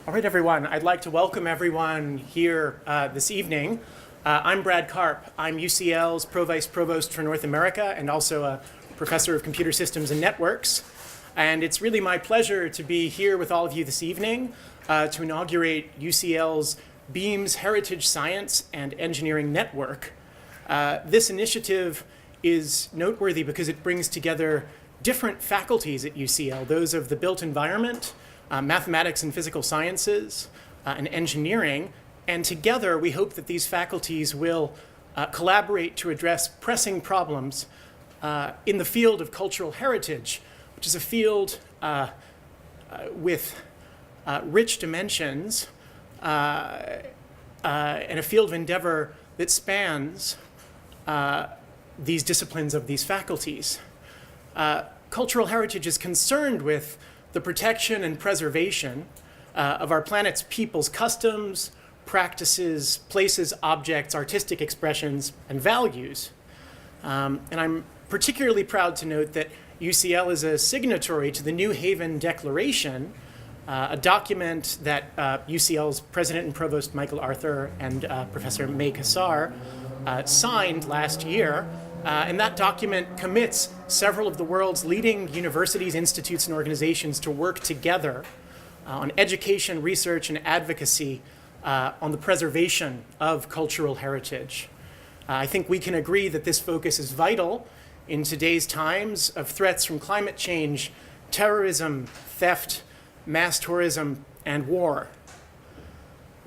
All right, everyone. I'd like to welcome everyone here this evening. I'm Brad Karp. I'm UCL's Pro-Vice Provost for North America and also a professor of computer systems and networks. And it's really my pleasure to be here with all of you this evening to inaugurate UCL's Beams Heritage Science and Engineering Network. This initiative is noteworthy because it brings together different faculties at UCL, those of the built environment, mathematics and physical sciences, and engineering. And together, we hope that these faculties will collaborate to address pressing problems in the field of cultural heritage, which is a field with rich dimensions and a field of endeavor that spans these disciplines of these faculties. Cultural heritage is concerned with the protection and preservation of our planet's people's customs, practices, places, objects, artistic expressions, and values. And I'm particularly proud to note that UCL is a signatory to the New Haven Declaration, a document that UCL's President and Provost Michael Arthur and Professor May Kassar signed last year. And that document commits several of the world's leading universities, institutes, and organizations to work together on education, research, and advocacy on the preservation of cultural heritage. I think we can agree that this focus is vital in today's times of threats from climate change, terrorism, theft, mass tourism, and war.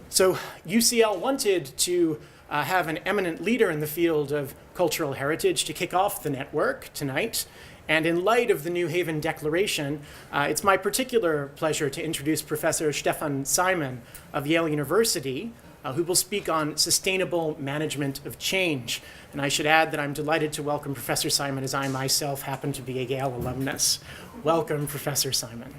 So UCL wanted to have an eminent leader in the field of cultural heritage to kick off the network tonight. And in light of the New Haven Declaration, it's my particular pleasure to introduce Professor Stefan Simon of Yale University, who will speak on sustainable management of change. And I should add that I'm delighted to welcome Professor Simon, as I myself happen to be a Yale alumnus. Welcome, Professor Simon.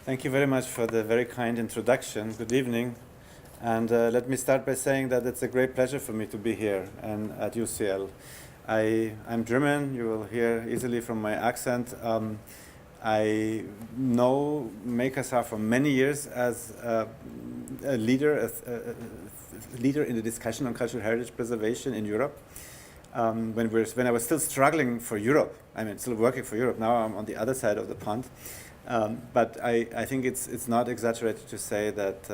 Thank you very much for the very kind introduction. Good evening. And let me start by saying that it's a great pleasure for me to be here and at UCL. I'm German, you will hear easily from my accent. I know May Kassar for many years as a leader in the discussion on cultural heritage preservation in Europe. When I was still struggling for Europe, still working for Europe, now I'm on the other side of the pond. But I think it's not exaggerated to say that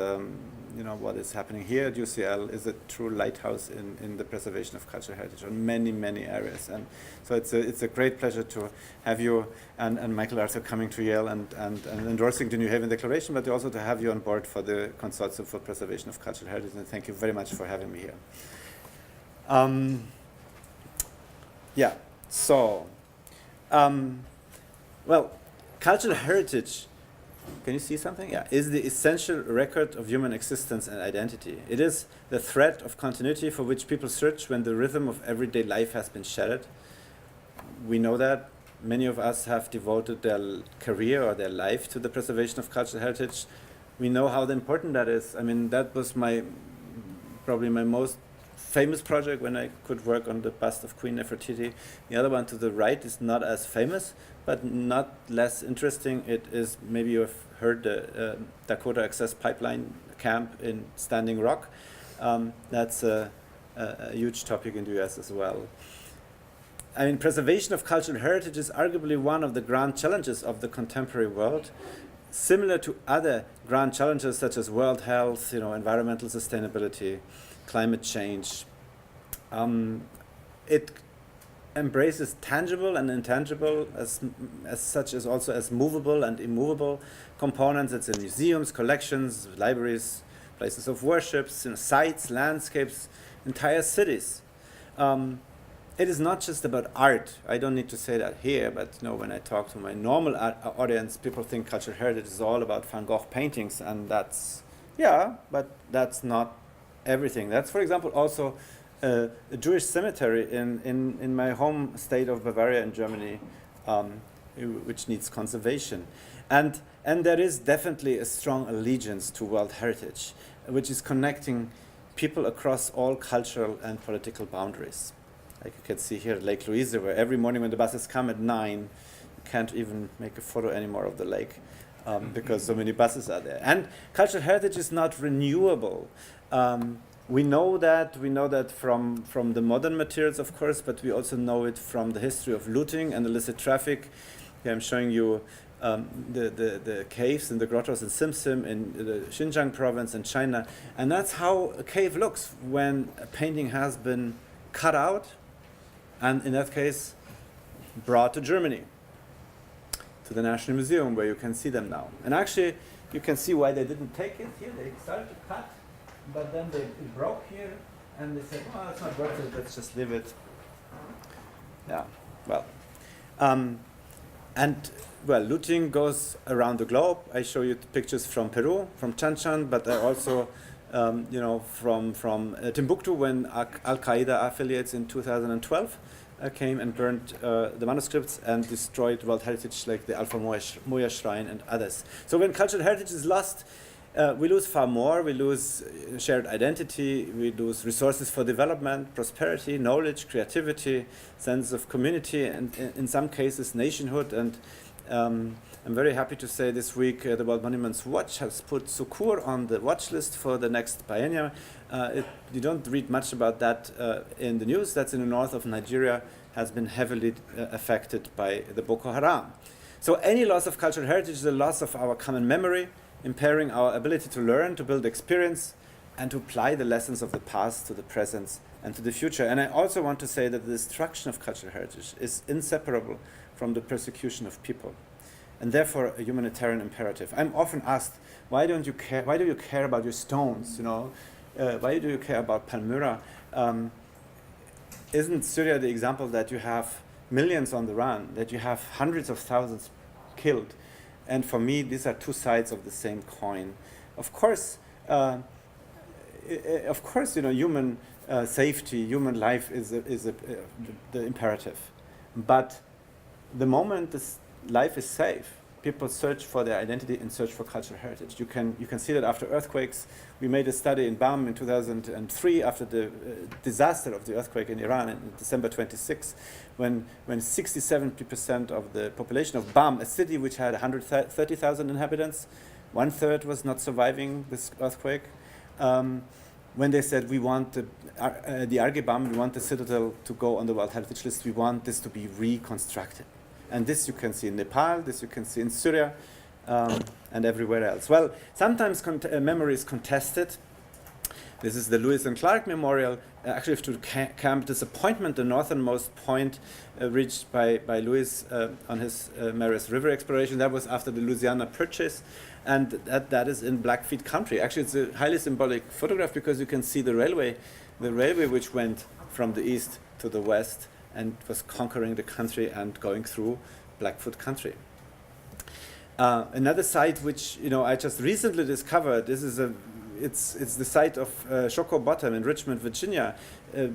what is happening here at UCL is a true lighthouse in the preservation of cultural heritage on many, many areas. And so it's a great pleasure to have you and Michael Arthur coming to Yale and endorsing the New Haven Declaration, but also to have you on board for the Consortium for Preservation of Cultural Heritage. And thank you very much for having me here. Cultural heritage, can you see something? Yeah, is the essential record of human existence and identity. It is the thread of continuity for which people search when the rhythm of everyday life has been shattered. We know that many of us have devoted their career or their life to the preservation of cultural heritage. We know how important that is. That was probably my most famous project when I could work on the bust of Queen Nefertiti. The other one to the right is not as famous, but not less interesting. It is, maybe you've heard the Dakota Access Pipeline camp in Standing Rock. That's a huge topic in the US as well. Preservation of cultural heritage is arguably one of the grand challenges of the contemporary world, similar to other grand challenges such as world health, environmental sustainability, climate change. It embraces tangible and intangible as such as also as movable and immovable components. It's in museums, collections, libraries, places of worship, sites, landscapes, entire cities. It is not just about art. I don't need to say that here, but when I talk to my normal audience, people think cultural heritage is all about Van Gogh paintings, and but that's not everything. That's, for example, also a Jewish cemetery in my home state of Bavaria in Germany, which needs conservation. And there is definitely a strong allegiance to world heritage, which is connecting people across all cultural and political boundaries. Like you can see here at Lake Louise, where every morning when the buses come at 9, you can't even make a photo anymore of the lake because so many buses are there. And cultural heritage is not renewable. We know that from the modern materials, of course, but we also know it from the history of looting and illicit traffic. Here I'm showing you the caves and the grottos in Simsim in the Xinjiang province in China. And that's how a cave looks when a painting has been cut out and, in that case, brought to Germany, to the National Museum, where you can see them now. And actually, you can see why they didn't take it here. They started to cut, but then it broke here, and they said, "Oh, it's not worth it. Let's just leave it." Yeah. Well, looting goes around the globe. I show you pictures from Peru, from Chanchan, but I also, from Timbuktu, when Al-Qaeda affiliates in 2012 came and burned the manuscripts and destroyed World Heritage like the Alpha Moya Shrine and others. So when cultural heritage is lost, we lose far more. We lose shared identity. We lose resources for development, prosperity, knowledge, creativity, sense of community, and in some cases, nationhood. And I'm very happy to say this week the World Monuments Watch has put Sukur on the watch list for the next biennium. You don't read much about that in the news. That's in the north of Nigeria, has been heavily affected by the Boko Haram. So any loss of cultural heritage is a loss of our common memory, impairing our ability to learn, to build experience, and to apply the lessons of the past to the present and to the future. And I also want to say that the destruction of cultural heritage is inseparable from the persecution of people, and therefore a humanitarian imperative. I'm often asked, why do you care about your stones? Why do you care about Palmyra? Isn't Syria the example that you have millions on the run, that you have hundreds of thousands killed? And for me, these are two sides of the same coin. Of course, human safety, human life is the imperative. But the moment this life is safe, people search for their identity and search for cultural heritage. You can see that after earthquakes. We made a study in BAM in 2003 after the disaster of the earthquake in Iran in December 26, when 60-70% of the population of BAM, a city which had 130,000 inhabitants, 1/3 was not surviving this earthquake. When they said, we want the Argebam, we want the citadel to go on the World Heritage List, we want this to be reconstructed. And this you can see in Nepal, this you can see in Syria, and everywhere else. Well, sometimes memory is contested. This is the Lewis and Clark Memorial, actually to Camp Disappointment, the northernmost point reached by Lewis on his Maris River exploration. That was after the Louisiana Purchase, and that is in Blackfeet country. Actually, it's a highly symbolic photograph because you can see the railway which went from the east to the west and was conquering the country and going through Blackfoot country. Another site which I just recently discovered. It's the site of Choco Bottom in Richmond, Virginia.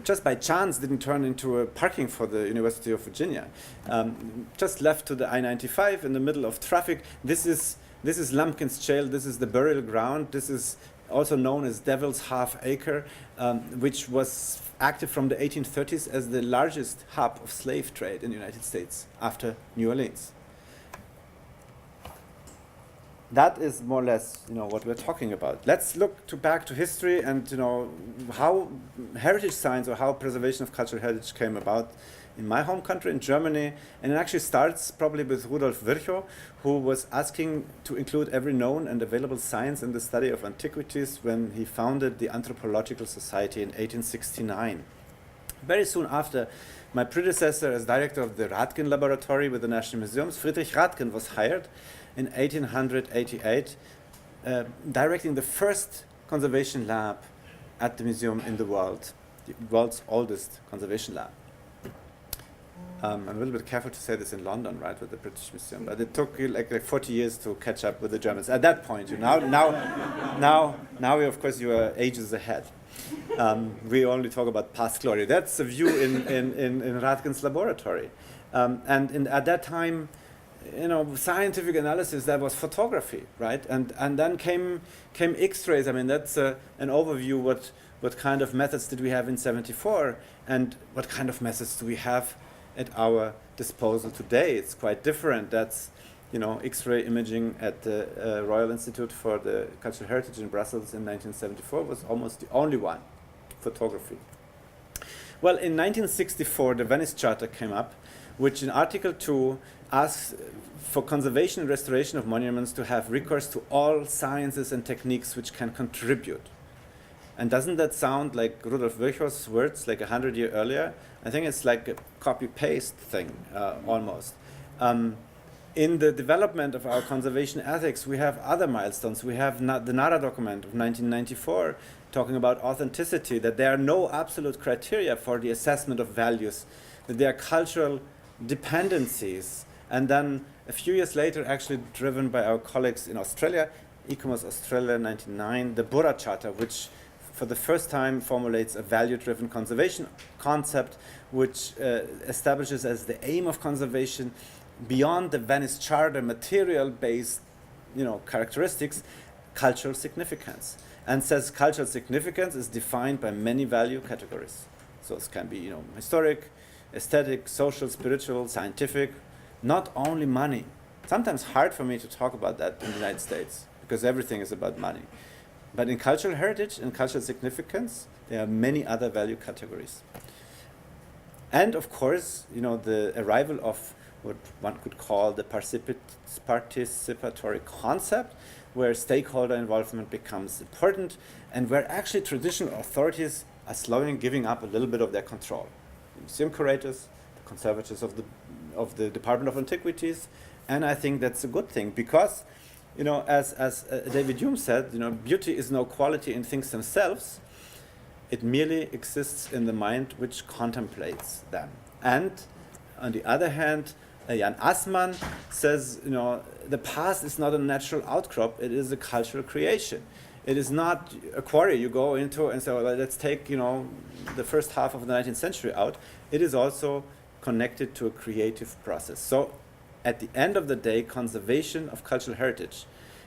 Just by chance, didn't turn into a parking for the University of Virginia. Just left to the I-95 in the middle of traffic. This is Lumpkin's Jail. This is the burial ground. This is also known as Devil's Half Acre, which was active from the 1830s as the largest hub of slave trade in the United States after New Orleans. That is more or less, what we're talking about. Let's look back to history and, how heritage science or how preservation of cultural heritage came about in my home country, in Germany. And it actually starts probably with Rudolf Virchow, who was asking to include every known and available science in the study of antiquities when he founded the Anthropological Society in 1869. Very soon after, my predecessor as director of the Radkin Laboratory with the National Museums, Friedrich Radkin, was hired in 1888, directing the first conservation lab at the museum in the world, the world's oldest conservation lab. I'm a little bit careful to say this in London, right, with the British Museum, but it took like 40 years to catch up with the Germans. At that point, now, of course, you are ages ahead. We only talk about past glory. That's a view in Radkin's laboratory, and at that time, scientific analysis, that was photography, right? And then came X-rays. I mean, that's an overview what kind of methods did we have in 74, and what kind of methods do we have at our disposal today. It's quite different. That's, X-ray imaging at the Royal Institute for the Cultural Heritage in Brussels in 1974 was almost the only one, photography. Well, in 1964, the Venice Charter came up, which in Article 2 asks for conservation and restoration of monuments to have recourse to all sciences and techniques which can contribute. And doesn't that sound like Rudolf Virchow's words like 100 years earlier? I think it's like a copy-paste thing, almost. In the development of our conservation ethics, we have other milestones. We have the Nara Document of 1994 talking about authenticity, that there are no absolute criteria for the assessment of values, that there are cultural dependencies. And then a few years later, actually driven by our colleagues in Australia, ICOMOS Australia 99, the Burra Charter, which for the first time formulates a value-driven conservation concept, which establishes as the aim of conservation beyond the Venice Charter material-based, characteristics, cultural significance, and says cultural significance is defined by many value categories. So it can be, historic, aesthetic, social, spiritual, scientific, not only money. Sometimes hard for me to talk about that in the United States because everything is about money. But in cultural heritage and cultural significance, there are many other value categories. And of course, the arrival of what one could call the participatory concept, where stakeholder involvement becomes important, and where actually traditional authorities are slowly giving up a little bit of their control. The museum curators, the conservators of the Department of Antiquities, and I think that's a good thing because, as David Hume said, beauty is no quality in things themselves. It merely exists in the mind which contemplates them. And on the other hand, Jan Assmann says, the past is not a natural outcrop, it is a cultural creation. It is not a quarry you go into and say, well, let's take, the first half of the 19th century out. It is also connected to a creative process. So at the end of the day, conservation of cultural heritage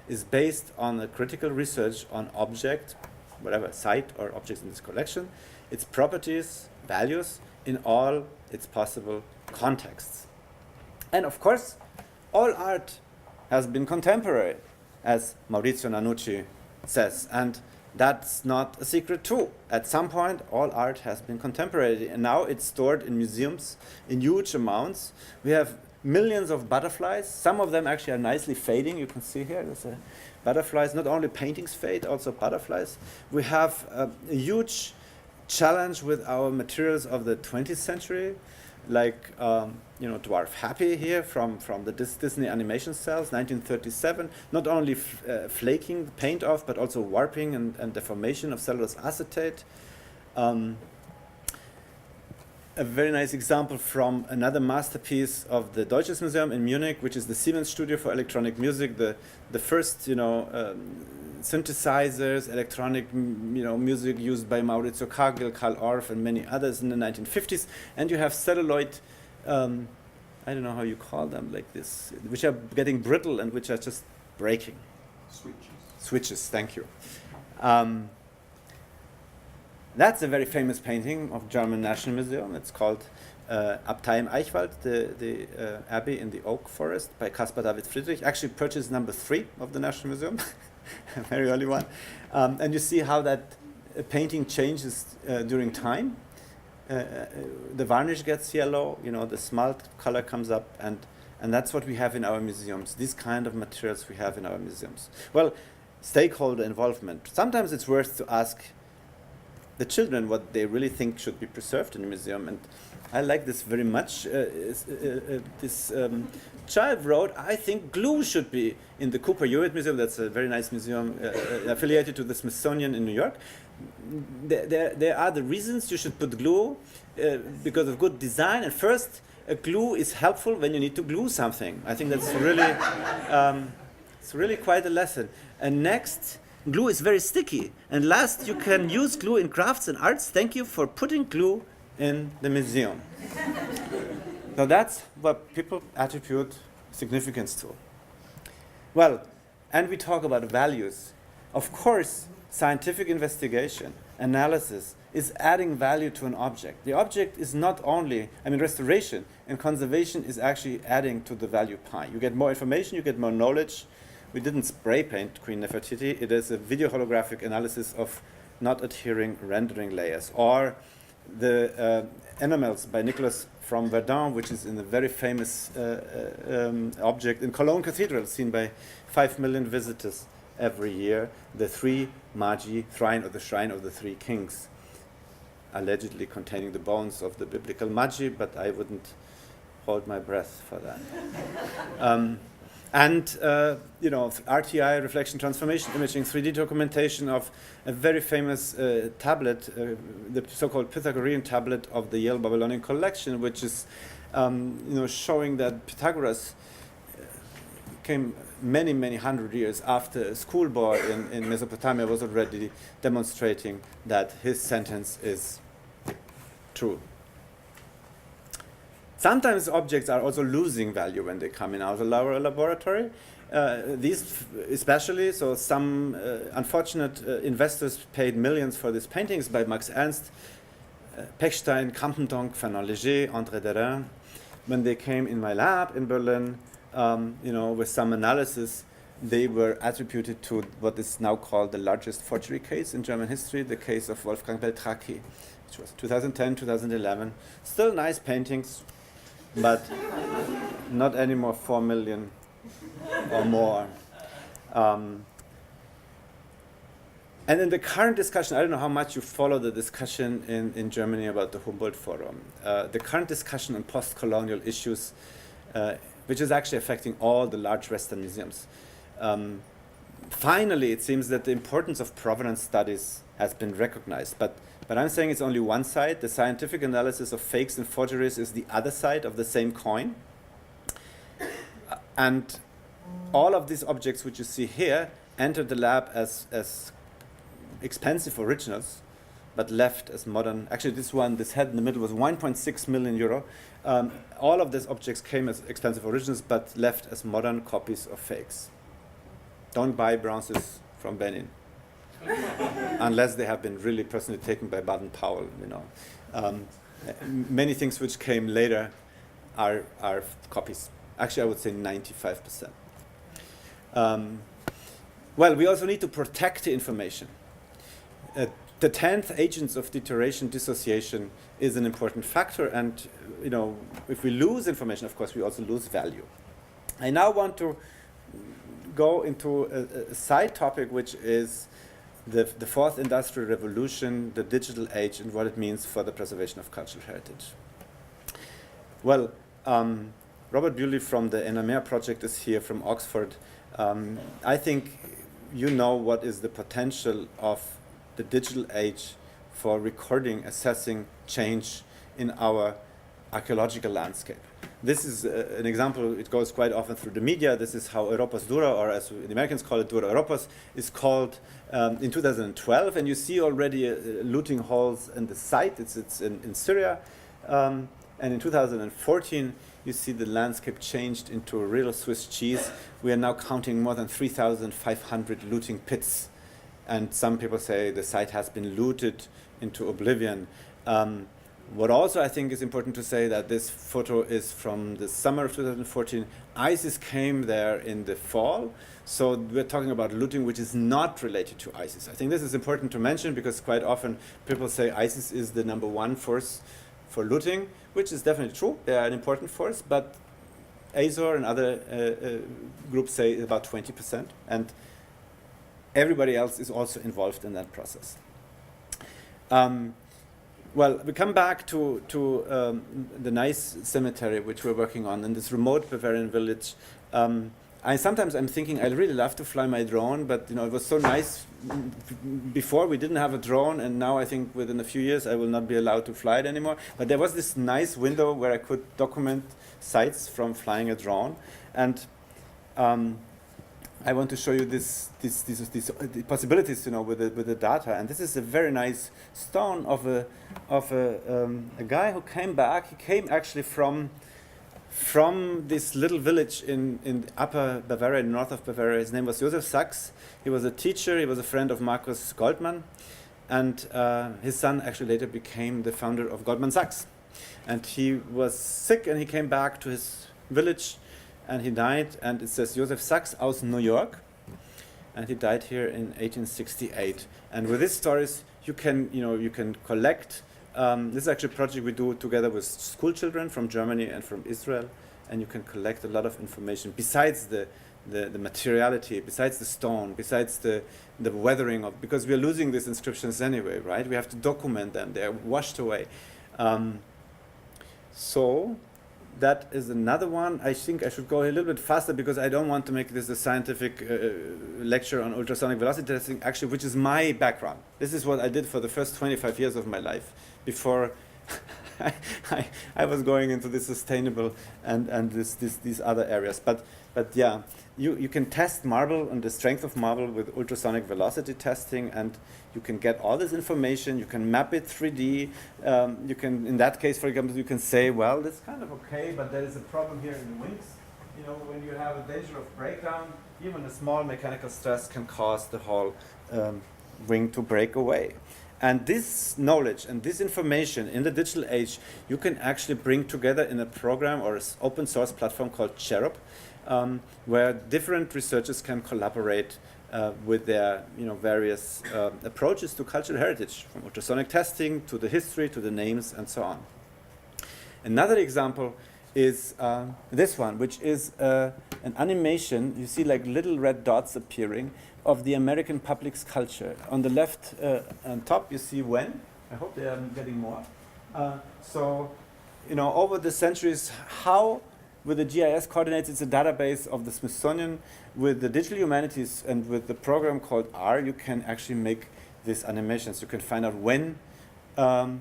is based on a critical research on object, whatever site or objects in this collection, its properties, values, in all its possible contexts. And of course, all art has been contemporary, as Maurizio Nanucci says, and that's not a secret too. At some point, all art has been contemporary, and now it's stored in museums in huge amounts. We have millions of butterflies. Some of them actually are nicely fading. You can see here, there's butterflies. Not only paintings fade, also butterflies. We have a huge challenge with our materials of the 20th century, like Dwarf Happy here from the Disney animation cells, 1937. Not only flaking the paint off, but also warping and deformation of cellulose acetate. A very nice example from another masterpiece of the Deutsches Museum in Munich, which is the Siemens Studio for Electronic Music, the first synthesizers, electronic music used by Maurizio Kagel, Karl Orff, and many others in the 1950s. And you have celluloid, I don't know how you call them, like this, which are getting brittle and which are just breaking. Switches, thank you. That's a very famous painting of German National Museum. It's called Abtei im Eichwald, the Abbey in the Oak Forest by Caspar David Friedrich. Actually purchased number 3 of the National Museum, a very early one. And you see how that painting changes during time. The varnish gets yellow, the smalt color comes up, and that's what we have in our museums. These kind of materials we have in our museums. Well, stakeholder involvement. Sometimes it's worth to ask the children what they really think should be preserved in the museum, and I like this very much. This child wrote, I think glue should be in the Cooper Hewitt Museum. That's a very nice museum affiliated to the Smithsonian in New York. There are the reasons you should put glue because of good design. And first, glue is helpful when you need to glue something. I think that's really, it's really quite a lesson. And next, glue is very sticky. And last, you can use glue in crafts and arts. Thank you for putting glue in the museum. Now that's what people attribute significance to. Well, and we talk about values. Of course, scientific investigation analysis is adding value to an object. The object is not only, restoration and conservation is actually adding to the value pie. You get more information, you get more knowledge. We didn't spray paint Queen Nefertiti. It is a video holographic analysis of not adhering rendering layers. Or the enamels by Nicolas from Verdun, which is in a very famous object in Cologne Cathedral, seen by 5 million visitors every year, the three Magi shrine, or the shrine of the three kings, allegedly containing the bones of the biblical Magi, but I wouldn't hold my breath for that. RTI, reflection transformation imaging, 3D documentation of a very famous tablet, the so-called Pythagorean tablet of the Yale Babylonian collection, which is showing that Pythagoras came many, many hundred years after a schoolboy in Mesopotamia was already demonstrating that his sentence is true. Sometimes objects are also losing value when they come in our laboratory. These especially, so some unfortunate investors paid millions for these paintings by Max Ernst, Pechstein, Campendonck, Fernand Léger, André Derain. When they came in my lab in Berlin, with some analysis, they were attributed to what is now called the largest forgery case in German history, the case of Wolfgang Beltracchi, which was 2010, 2011. Still nice paintings, but not anymore 4 million or more. And in the current discussion, I don't know how much you follow the discussion in Germany about the Humboldt Forum. The current discussion on post-colonial issues, which is actually affecting all the large Western museums. Finally, it seems that the importance of provenance studies has been recognized, but I'm saying it's only one side. The scientific analysis of fakes and forgeries is the other side of the same coin. And all of these objects which you see here entered the lab as expensive originals, but left as modern. Actually, this head in the middle was 1.6 million euro. All of these objects came as expensive originals, but left as modern copies of fakes. Don't buy bronzes from Benin, unless they have been really personally taken by Baden-Powell. Many things which came later are copies. Actually, I would say 95%. We also need to protect the information. The 10th agents of deterioration, dissociation is an important factor, and if we lose information, of course, we also lose value. I now want to go into a side topic, which is the fourth industrial revolution, the digital age, and what it means for the preservation of cultural heritage. Well, Robert Bewley from the NMR project is here from Oxford. I think you know what is the potential of the digital age for recording, assessing change in our archaeological landscape. This is an example, it goes quite often through the media. This is how Europos Dura, or as the Americans call it, Dura Europos, is called in 2012. And you see already looting holes in the site. It's in Syria. And in 2014, you see the landscape changed into a real Swiss cheese. We are now counting more than 3,500 looting pits. And some people say the site has been looted into oblivion. What also I think is important to say that this photo is from the summer of 2014. ISIS came there in the fall. So we're talking about looting which is not related to ISIS. I think this is important to mention because quite often people say ISIS is the number one force for looting, which is definitely true. They are an important force, but Azor and other groups say about 20%. And everybody else is also involved in that process. We come back to the nice cemetery which we're working on in this remote Bavarian village. Sometimes I'm thinking I'd really love to fly my drone, but it was so nice before we didn't have a drone, and now I think within a few years I will not be allowed to fly it anymore. But there was this nice window where I could document sites from flying a drone, and I want to show you these possibilities, with the data. And this is a very nice stone of a guy who came back. He came actually from this little village in upper Bavaria, north of Bavaria. His name was Josef Sachs. He was a teacher. He was a friend of Markus Goldmann. and his son actually later became the founder of Goldman Sachs. And he was sick, and he came back to his village, and he died. And it says Joseph Sachs aus New York, and he died here in 1868. And with these stories, you can collect. This is actually a project we do together with school children from Germany and from Israel, and you can collect a lot of information besides the materiality, besides the stone, besides the weathering of, because we are losing these inscriptions anyway, right? We have to document them; they are washed away. So that is another one. I think I should go a little bit faster because I don't want to make this a scientific lecture on ultrasonic velocity testing, actually, which is my background. This is what I did for the first 25 years of my life before I was going into the sustainable and these other areas. But yeah, you can test marble and the strength of marble with ultrasonic velocity testing, and you can get all this information. You can map it 3D. You can, in that case, for example, you can say, well, that's kind of okay, but there is a problem here in the wings. You know, when you have a danger of breakdown, even a small mechanical stress can cause the whole wing to break away. And this knowledge and this information in the digital age, you can actually bring together in a program or an open source platform called Cherub, where different researchers can collaborate with their various approaches to cultural heritage, from ultrasonic testing to the history to the names and so on. Another example is this one, which is an animation. You see like little red dots appearing of the American public sculpture. On the left on top, you see when. I hope they are getting more. So, over the centuries, how with the GIS coordinates, it's a database of the Smithsonian. With the digital humanities and with the program called R, you can actually make these animations. You can find out when the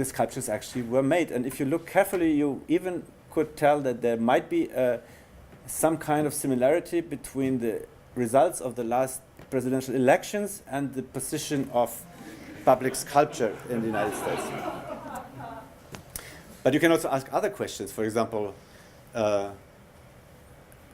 sculptures actually were made. And if you look carefully, you even could tell that there might be some kind of similarity between the results of the last presidential elections and the position of public sculpture in the United States. But you can also ask other questions. For example,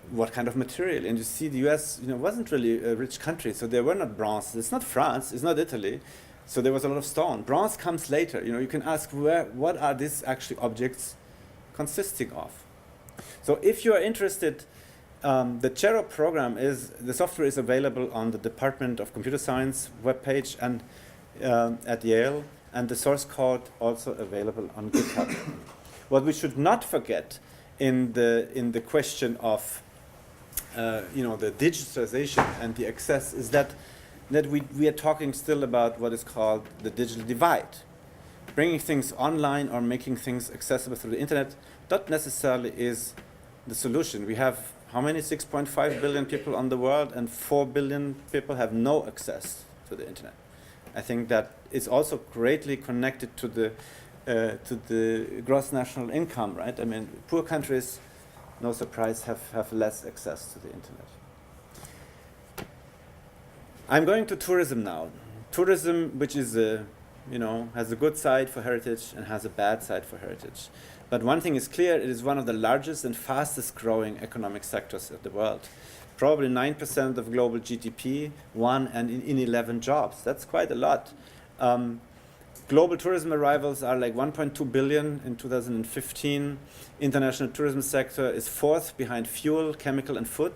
what kind of material? And you see the US wasn't really a rich country, so there were not bronze. It's not France, it's not Italy. So there was a lot of stone. Bronze comes later. You can ask what are these actually objects consisting of? So if you are interested, the Cherub program the software is available on the Department of Computer Science webpage and at Yale, and the source code also available on GitHub. What we should not forget in the question of the digitalization and the access is that we are talking still about what is called the digital divide. Bringing things online or making things accessible through the internet not necessarily is the solution. We have how many? 6.5 billion people on the world, and 4 billion people have no access to the internet. I think that is also greatly connected to the gross national income, right? I mean, poor countries, no surprise, have less access to the internet. I'm going to tourism now. Tourism, which is has a good side for heritage and has a bad side for heritage. But one thing is clear, it is one of the largest and fastest growing economic sectors of the world. Probably 9% of global GDP, 1 in 11 jobs. That's quite a lot. Global tourism arrivals are like 1.2 billion in 2015. International tourism sector is 4th behind fuel, chemical, and food.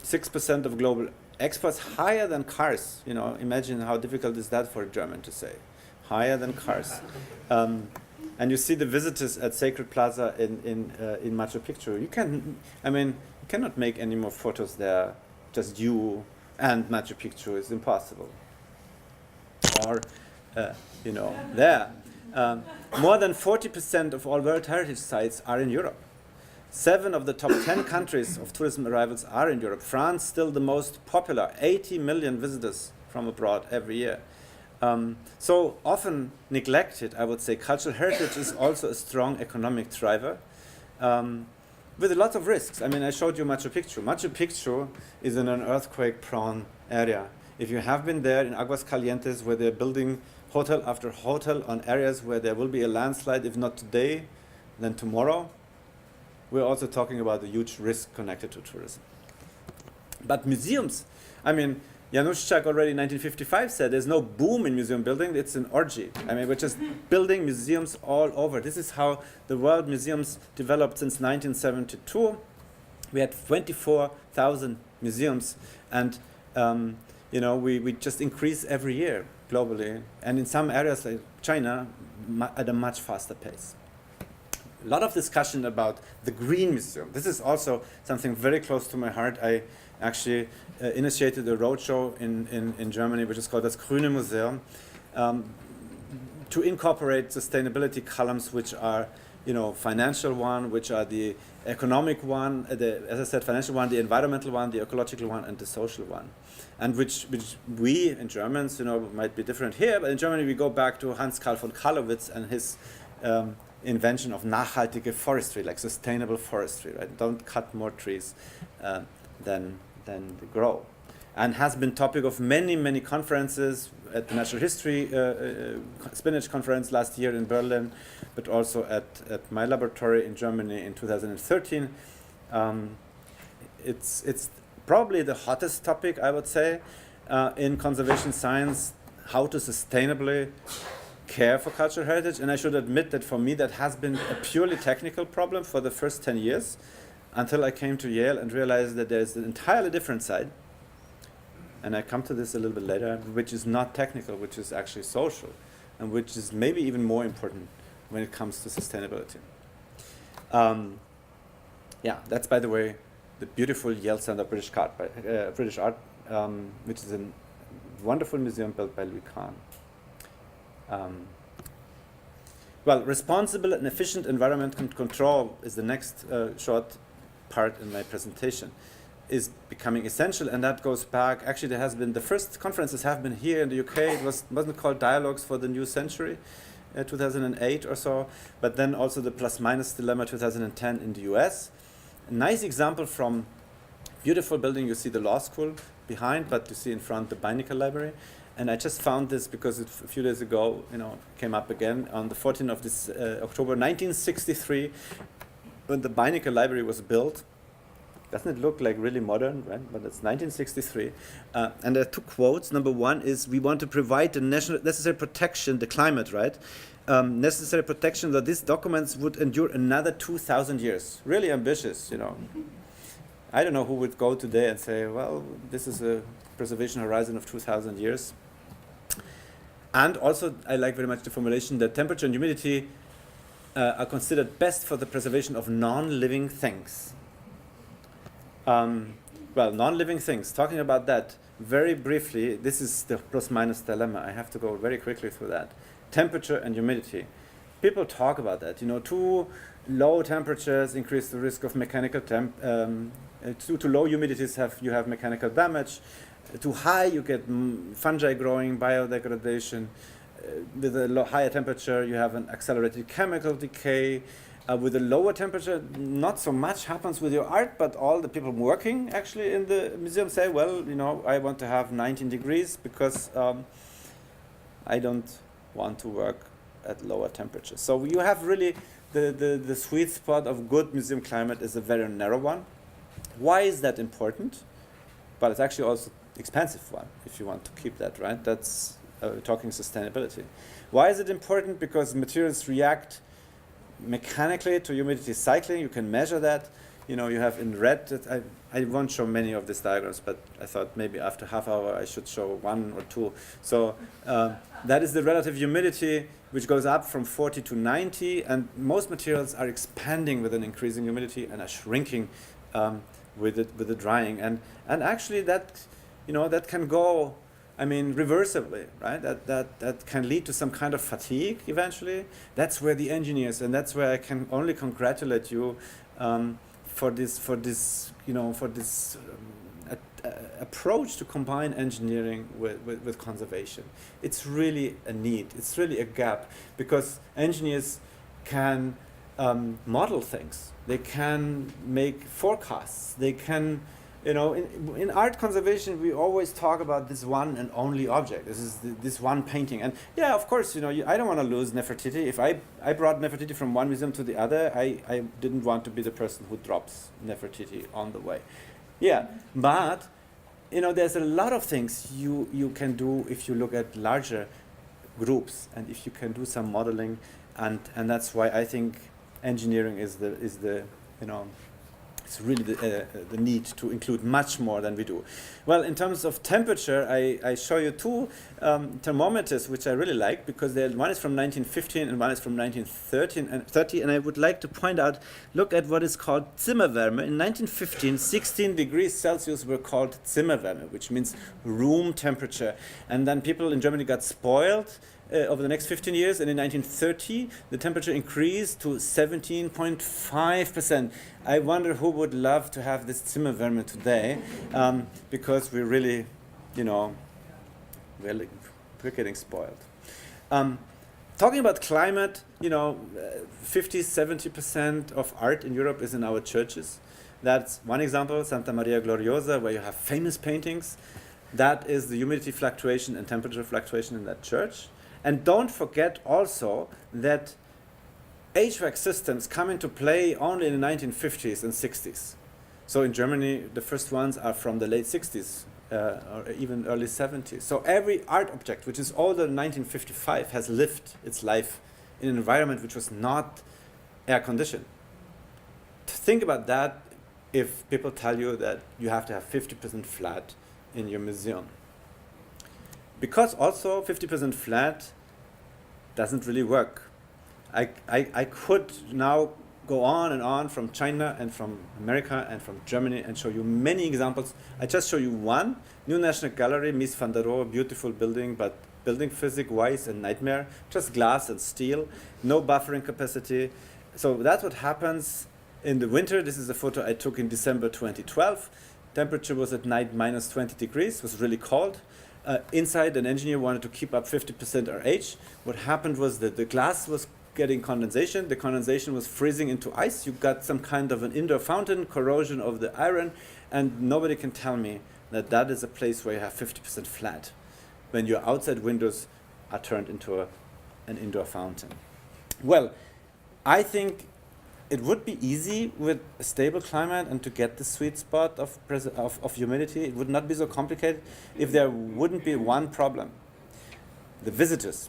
6% of global exports, higher than cars. Imagine how difficult is that for a German to say. Higher than cars. And you see the visitors at Sacred Plaza in Machu Picchu. You cannot make any more photos there. Just you and Machu Picchu is impossible. Or, there. More than 40% of all World Heritage Sites are in Europe. 7 of the top 10 countries of tourism arrivals are in Europe. France still the most popular, 80 million visitors from abroad every year. So often neglected, I would say, cultural heritage is also a strong economic driver with lots of risks. I showed you Machu Picchu. Machu Picchu is in an earthquake-prone area. If you have been there in Aguascalientes, where they're building hotel after hotel on areas where there will be a landslide, if not today, then tomorrow, we're also talking about a huge risk connected to tourism. But museums, Januszczak already in 1955 said there's no boom in museum building, it's an orgy. I mean, we're just building museums all over. This is how the world museums developed since 1972. We had 24,000 museums, and we just increase every year globally, and in some areas like China at a much faster pace. A lot of discussion about the Green Museum. This is also something very close to my heart. I actually initiated a roadshow in Germany, which is called das Grüne Museum, to incorporate sustainability columns, which are, financial one, which are the economic one, as I said, financial one, the environmental one, the ecological one, and the social one. And which we in Germans, might be different here, but in Germany we go back to Hans Karl von Kallowitz and his invention of nachhaltige forestry, like sustainable forestry, right? Don't cut more trees than grow. And has been topic of many, many conferences at the Natural History Spinach Conference last year in Berlin, but also at my laboratory in Germany in 2013. It's probably the hottest topic, I would say, in conservation science, how to sustainably care for cultural heritage. And I should admit that for me that has been a purely technical problem for the first 10 years, until I came to Yale and realized that there's an entirely different side, and I come to this a little bit later, which is not technical, which is actually social, and which is maybe even more important when it comes to sustainability. That's, by the way, the beautiful Yale Center British Art, which is a wonderful museum built by Louis Kahn. Responsible and efficient environment control is the next short part in my presentation, is becoming essential, and that goes back. Actually, there has been, the first conferences have been here in the UK. It wasn't called Dialogues for the New Century, 2008 or so, but then also the Plus Minus Dilemma 2010 in the US. A nice example from beautiful building. You see the law school behind, but you see in front the Beinecker Library. And I just found this because a few days ago, came up again on the 14th of this October 1963, when the Beinecker Library was built. Doesn't it look like really modern, right? But it's 1963. And there are two quotes. Number one is, we want to provide the necessary protection, the climate, right? Necessary protection that these documents would endure another 2,000 years. Really ambitious, I don't know who would go today and say, well, this is a preservation horizon of 2,000 years. And also, I like very much the formulation that temperature and humidity are considered best for the preservation of non-living things. Non-living things, talking about that very briefly, this is the plus-minus dilemma. I have to go very quickly through that. Temperature and humidity. People talk about that. Too low temperatures increase the risk of mechanical too low humidities you have mechanical damage. Too high, you get fungi growing, biodegradation. With a higher temperature, you have an accelerated chemical decay. With a lower temperature, not so much happens with your art, but all the people working actually in the museum say, well, I want to have 19 degrees because I don't want to work at lower temperatures. So you have really the sweet spot of good museum climate is a very narrow one. Why is that important? But it's actually also expensive one if you want to keep that, right? That's talking sustainability. Why is it important? Because materials react mechanically to humidity cycling. You can measure that. You have in red, I won't show many of these diagrams, but I thought maybe after half hour I should show one or two. So that is the relative humidity, which goes up from 40 to 90, and most materials are expanding with an increasing humidity and are shrinking with the drying. And actually that can go, reversibly, right? That can lead to some kind of fatigue eventually. That's where the engineers, and that's where I can only congratulate you for this approach to combine engineering with conservation. It's really a need. It's really a gap, because engineers can model things. They can make forecasts. They can. In art conservation, we always talk about this one and only object. This is this one painting. And yeah, of course, I don't want to lose Nefertiti. If I brought Nefertiti from one museum to the other, I didn't want to be the person who drops Nefertiti on the way. Yeah, but there's a lot of things you can do if you look at larger groups and if you can do some modeling, and that's why I think engineering is the it's really the need to include much more than we do. Well, in terms of temperature, I show you two thermometers which I really like, because one is from 1915 and one is from 1930, and I would like to point out, look at what is called Zimmerwärme. In 1915, 16 degrees Celsius were called Zimmerwärme, which means room temperature. And then people in Germany got spoiled over the next 15 years, and in 1930 the temperature increased to 17.5%. I wonder who would love to have this Zimmerwärme today, because we're really, we're getting spoiled. Talking about climate, 50-70% of art in Europe is in our churches. That's one example, Santa Maria Gloriosa, where you have famous paintings. That is the humidity fluctuation and temperature fluctuation in that church. And don't forget also that HVAC systems come into play only in the 1950s and 60s. So in Germany, the first ones are from the late 60s or even early 70s. So every art object which is older than 1955 has lived its life in an environment which was not air conditioned. Think about that if people tell you that you have to have 50% flat in your museum. Because also 50% flat doesn't really work. I could now go on and on from China and from America and from Germany and show you many examples. I just show you one. New National Gallery, Mies van der Rohe, beautiful building, but building physics-wise a nightmare. Just glass and steel, no buffering capacity. So that's what happens in the winter. This is a photo I took in December 2012. Temperature was at night minus 20 degrees, it was really cold. Inside, an engineer wanted to keep up 50% RH. What happened was that the glass was getting condensation. The condensation was freezing into ice. You got some kind of an indoor fountain, corrosion of the iron, and nobody can tell me that that is a place where you have 50% flat, when your outside windows are turned into an indoor fountain. Well, I think it would be easy with a stable climate and to get the sweet spot of humidity. It would not be so complicated if there wouldn't be one problem: the visitors.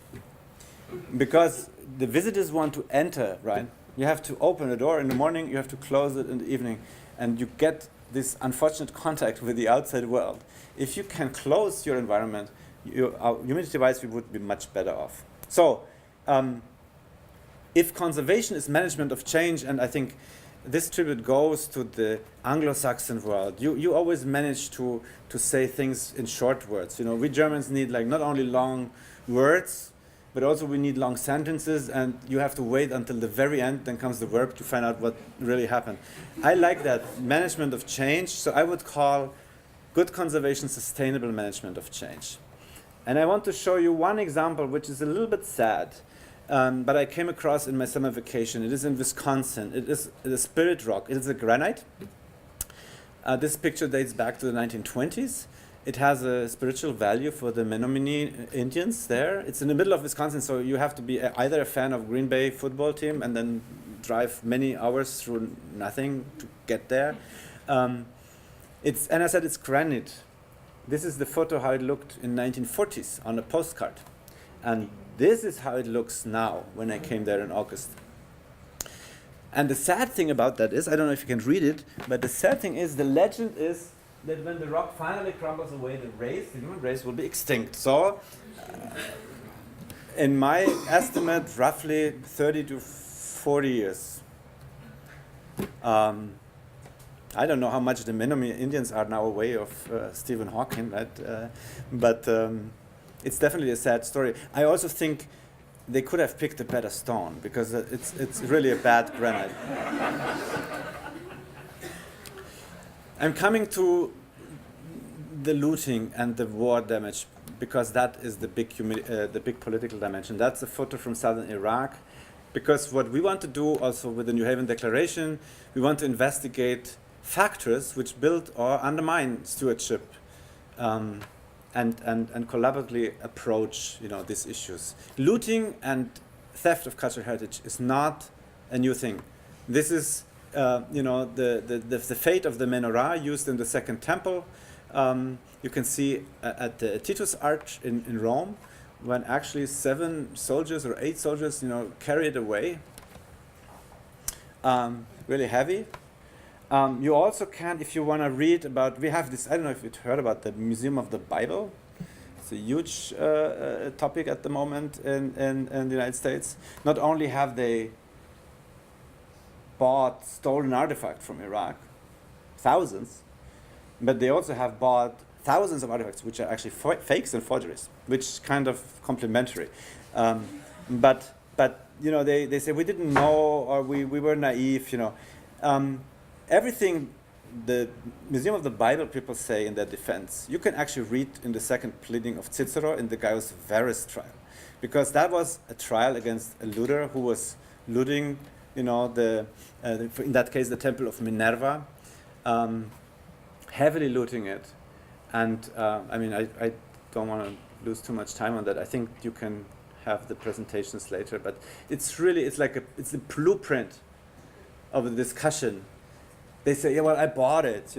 Because the visitors want to enter, right? You have to open a door in the morning, you have to close it in the evening, and you get this unfortunate contact with the outside world. If you can close your environment, humidity-wise, we would be much better off. So, if conservation is management of change, and I think this tribute goes to the Anglo-Saxon world, you always manage to say things in short words. We Germans need not only long words, but also we need long sentences, and you have to wait until the very end, then comes the verb to find out what really happened. I like that, management of change, so I would call good conservation sustainable management of change. And I want to show you one example which is a little bit sad, but I came across in my summer vacation. It is in Wisconsin. It is the Spirit Rock. It is a granite. This picture dates back to the 1920s. It has a spiritual value for the Menominee Indians there. It's in the middle of Wisconsin, so you have to be either a fan of Green Bay football team and then drive many hours through nothing to get there. And I said it's granite. This is the photo how it looked in 1940s on a postcard. And this is how it looks now when I came there in August. And the sad thing about that is, I don't know if you can read it, but the sad thing is, the legend is that when the rock finally crumbles away, the human race will be extinct. So, in my estimate, roughly 30 to 40 years. I don't know how much the Menominee Indians are now away of Stephen Hawking, right? But it's definitely a sad story. I also think they could have picked a better stone, because it's really a bad granite. I'm coming to the looting and the war damage, because that is the big political dimension. That's a photo from southern Iraq, because what we want to do also with the New Haven Declaration, we want to investigate factors which build or undermine stewardship, and collaboratively approach these issues. Looting and theft of cultural heritage is not a new thing. This is the fate of the menorah used in the Second Temple. You can see at the Titus Arch in Rome, when actually 7 soldiers or 8 soldiers, carry it away. Really heavy. You also can, if you want to read about, we have this, I don't know if you've heard about the Museum of the Bible. It's a huge topic at the moment in the United States. Not only have they bought stolen artifacts from Iraq, thousands, but they also have bought thousands of artifacts which are actually fakes and forgeries, which is kind of complementary. But they say we didn't know, or we were naive, everything the Museum of the Bible people say in their defense, you can actually read in the second pleading of Cicero in the Gaius trial. Because that was a trial against a looter who was looting, in that case, the temple of Minerva, heavily looting it. And I don't want to lose too much time on that. I think you can have the presentations later, but it's a blueprint of the discussion. They say, yeah, well, I bought it,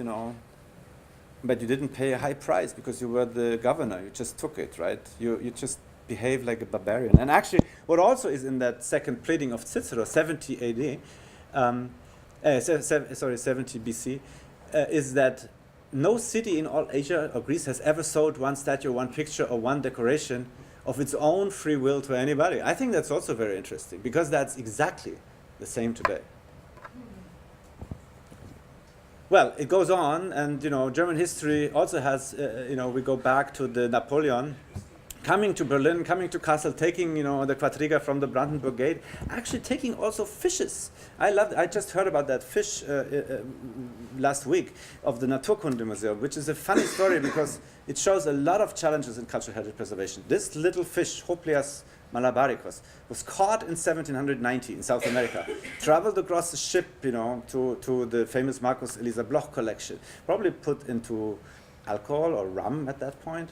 but you didn't pay a high price because you were the governor. You just took it, right? You just behaved like a barbarian. And actually, what also is in that second pleading of Cicero, 70 AD, 70 BC, is that no city in all Asia or Greece has ever sold one statue, one picture, or one decoration of its own free will to anybody. I think that's also very interesting, because that's exactly the same today. Well, it goes on, and German history also has, we go back to the Napoleon coming to Berlin, coming to Kassel, taking the Quadriga from the Brandenburg Gate, actually taking also fishes. I just heard about that fish last week of the Naturkunde Museum, which is a funny story because it shows a lot of challenges in cultural heritage preservation. This little fish, Hoplias malabaricus, was caught in 1790 in South America, traveled across the ship, to the famous Marcus Elisa Bloch collection, probably put into alcohol or rum at that point.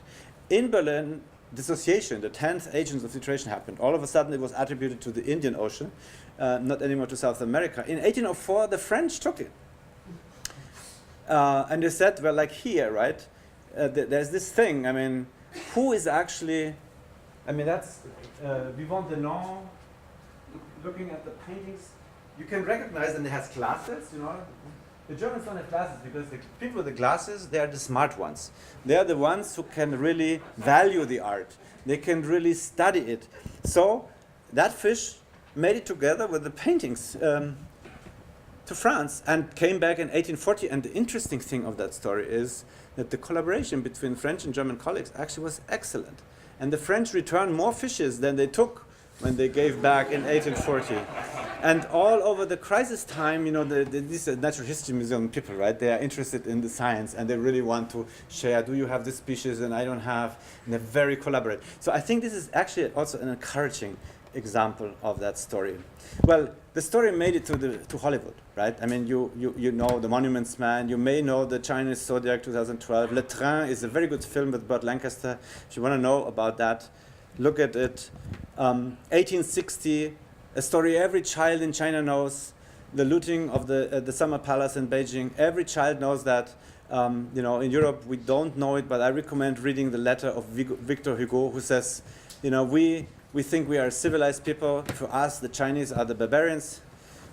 In Berlin, dissociation, the 10th agents of filtration happened. All of a sudden, it was attributed to the Indian Ocean, not anymore to South America. In 1804, the French took it. And they said, well, like here, right, there's this thing, who is actually, that's Vivant Denon, looking at the paintings, you can recognize, and it has glasses, The Germans don't have glasses because the people with the glasses, they are the smart ones. They are the ones who can really value the art. They can really study it. So that fish made it together with the paintings to France and came back in 1840. And the interesting thing of that story is that the collaboration between French and German colleagues actually was excellent. And the French returned more fishes than they took when they gave back in 1840. And all over the crisis time, these natural history museum people, right? They are interested in the science and they really want to share. Do you have this species and I don't have? And they're very collaborative. So I think this is actually also an encouraging example of that story. Well, the story made it to Hollywood, right? You know The Monuments Man. You may know the Chinese Zodiac 2012. Le Train is a very good film with Burt Lancaster. If you want to know about that, look at it. 1860. A story every child in China knows, the looting of the Summer Palace in Beijing. Every child knows that. In Europe, we don't know it, but I recommend reading the letter of Victor Hugo, who says, we think we are civilized people. For us, the Chinese are the barbarians.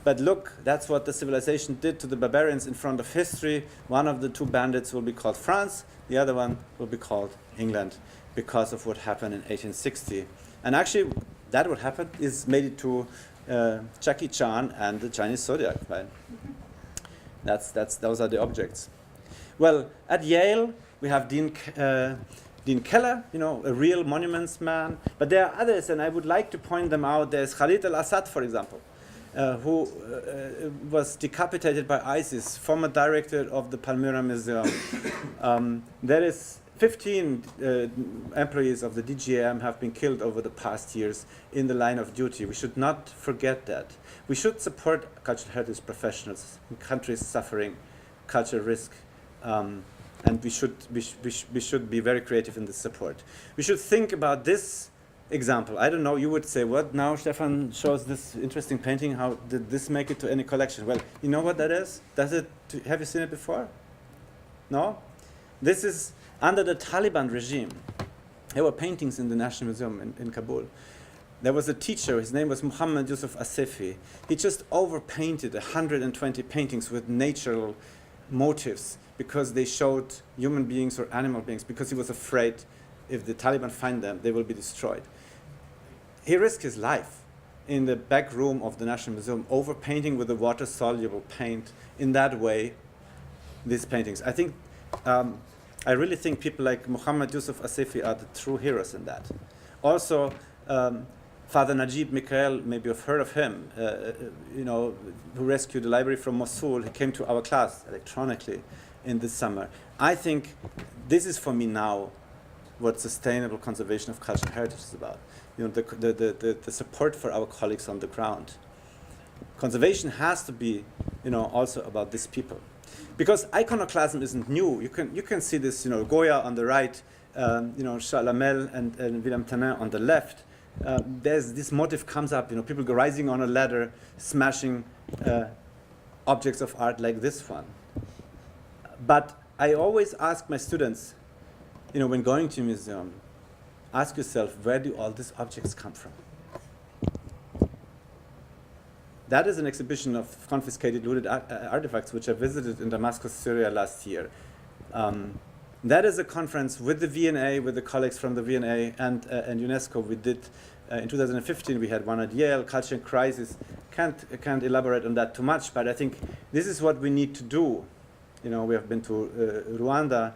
But look, that's what the civilization did to the barbarians in front of history. One of the two bandits will be called France. The other one will be called England because of what happened in 1860. And actually, that what happened is made it to Jackie Chan and the Chinese Zodiac, right? Those are the objects. Well, at Yale, we have Deane Keller, a real monuments man. But there are others, and I would like to point them out. There's Khalid al-Assad, for example, who was decapitated by ISIS, former director of the Palmyra Museum. There is 15 employees of the DGM have been killed over the past years in the line of duty. We should not forget that. We should support cultural heritage professionals in countries suffering cultural risk, and we should be very creative in this support. We should think about this example. I don't know, you would say, what now Stefan shows this interesting painting, how did this make it to any collection? Well, you know what that is? Have you seen it before? No? This is under the Taliban regime. There were paintings in the National Museum in Kabul. There was a teacher, his name was Muhammad Yusuf Asifi. He just overpainted 120 paintings with natural motifs because they showed human beings or animal beings, because he was afraid if the Taliban find them, they will be destroyed. He risked his life in the back room of the National Museum, overpainting with a water-soluble paint in that way these paintings. I really think people like Muhammad Yusuf Asifi are the true heroes in that. Also, Father Najib Mikhail, maybe you've heard of him, who rescued the library from Mosul. He came to our class electronically in this summer. I think this is for me now what sustainable conservation of cultural heritage is about. The support for our colleagues on the ground. Conservation has to be, also about these people. Because iconoclasm isn't new. You can see this, Goya on the right, Chalamel and Willem Tanin on the left. This motif comes up, people go rising on a ladder, smashing objects of art like this one. But I always ask my students, when going to a museum, ask yourself, where do all these objects come from? That is an exhibition of confiscated, looted artifacts, which I visited in Damascus, Syria last year. That is a conference with the V&A, with the colleagues from the V&A and UNESCO. We did, in 2015, we had one at Yale, Culture in Crisis. Can't elaborate on that too much, but I think this is what we need to do. We have been to Rwanda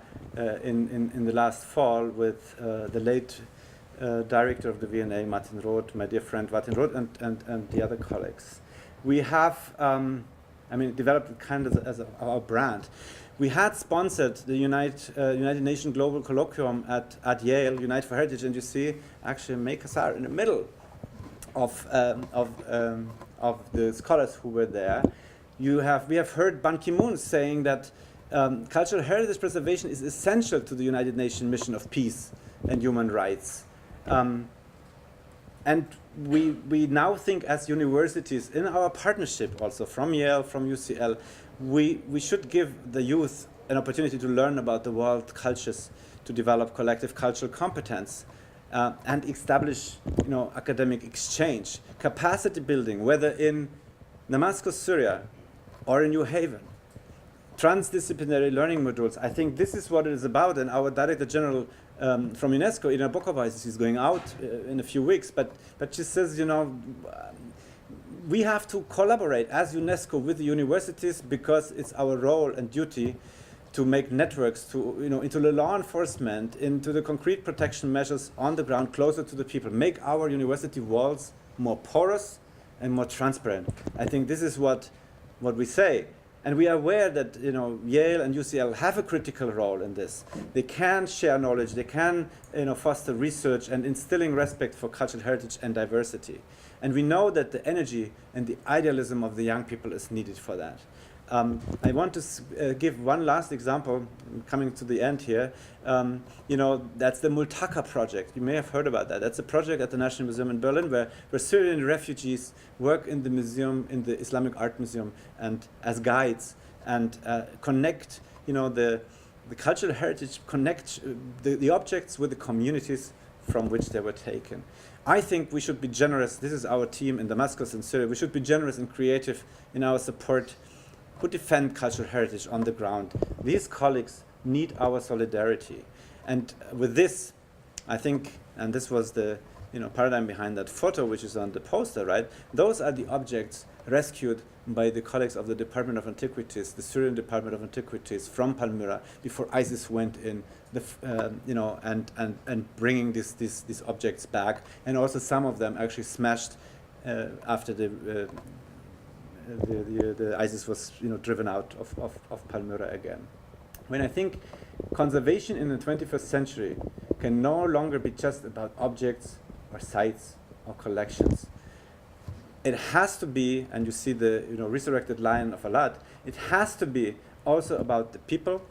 in the last fall with the late director of the V&A, Martin Roth, my dear friend Martin Roth, and the other colleagues. We have, developed it kind of as our brand. We had sponsored the United Nations Global Colloquium at Yale, Unite for Heritage, and you see actually Makers are in the middle of the scholars who were there. We have heard Ban Ki-moon saying that cultural heritage preservation is essential to the United Nations mission of peace and human rights. And we now think as universities, in our partnership also from Yale, from UCL, we should give the youth an opportunity to learn about the world cultures, to develop collective cultural competence, and establish academic exchange, capacity building, whether in Damascus, Syria, or in New Haven. Transdisciplinary learning modules. I think this is what it is about, and our Director General from UNESCO, Ina Bokova, is going out in a few weeks, but she says, we have to collaborate as UNESCO with the universities, because it's our role and duty to make networks into the law enforcement, into the concrete protection measures on the ground, closer to the people, make our university walls more porous and more transparent. I think this is what we say. And we are aware that Yale and UCL have a critical role in this. They can share knowledge, they can foster research and instilling respect for cultural heritage and diversity. And we know that the energy and the idealism of the young people is needed for that. I want to give one last example, coming to the end here. That's the Multaka project. You may have heard about that. That's a project at the National Museum in Berlin where Syrian refugees work in the museum, in the Islamic Art Museum, and as guides, and connect, the cultural heritage, connect the objects with the communities from which they were taken. I think we should be generous. This is our team in Damascus and Syria. We should be generous and creative in our support who defend cultural heritage on the ground. These colleagues need our solidarity. And with this, I think, and this was the paradigm behind that photo, which is on the poster, right? Those are the objects rescued by the colleagues of the Department of Antiquities, the Syrian Department of Antiquities from Palmyra, before ISIS went in, and bringing these objects back, and also some of them actually smashed after the ISIS was driven out of Palmyra again. When I think conservation in the 21st century can no longer be just about objects or sites or collections. It has to be, and you see the resurrected lion of Alad, it has to be also about the people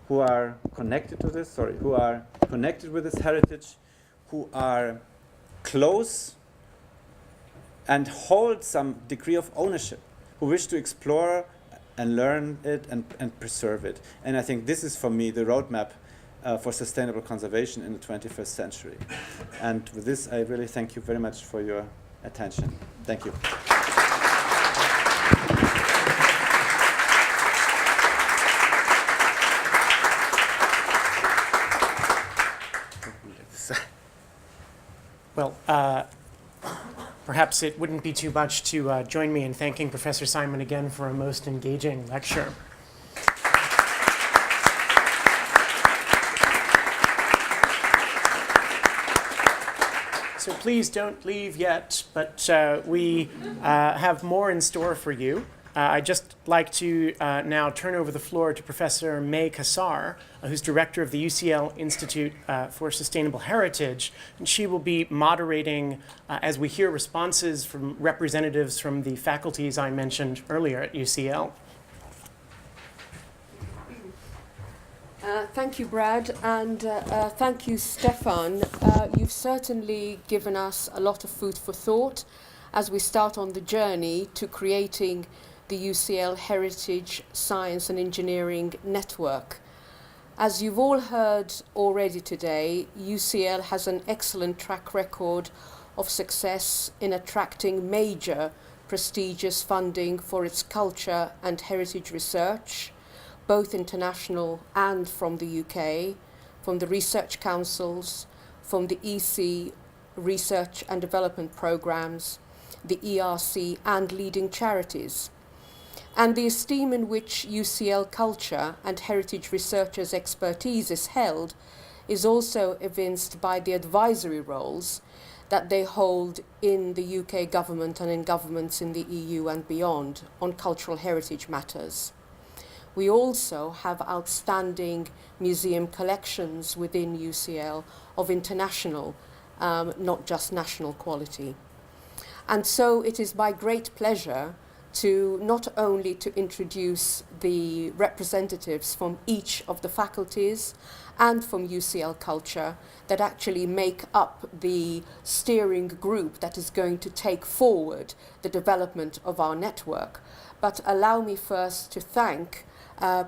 who are connected to this, who are connected with this heritage, who are close and hold some degree of ownership, who wish to explore and learn it and preserve it. And I think this is, for me, the roadmap for sustainable conservation in the 21st century. And with this, I really thank you very much for your attention. Thank you. Well, perhaps it wouldn't be too much to join me in thanking Professor Simon again for a most engaging lecture. So please don't leave yet, but we have more in store for you. I'd just like to now turn over the floor to Professor May Kassar, who's director of the UCL Institute for Sustainable Heritage, and she will be moderating as we hear responses from representatives from the faculties I mentioned earlier at UCL. Thank you, Brad, and thank you, Stefan. You've certainly given us a lot of food for thought as we start on the journey to creating the UCL Heritage Science and Engineering Network. As you've all heard already today, UCL has an excellent track record of success in attracting major prestigious funding for its culture and heritage research, both international and from the UK, from the research councils, from the EC research and development programs, the ERC and leading charities. And the esteem in which UCL culture and heritage researchers' expertise is held is also evinced by the advisory roles that they hold in the UK government and in governments in the EU and beyond on cultural heritage matters. We also have outstanding museum collections within UCL of international, not just national quality. And so it is my great pleasure to not only to introduce the representatives from each of the faculties and from UCL Culture that actually make up the steering group that is going to take forward the development of our network, but allow me first to thank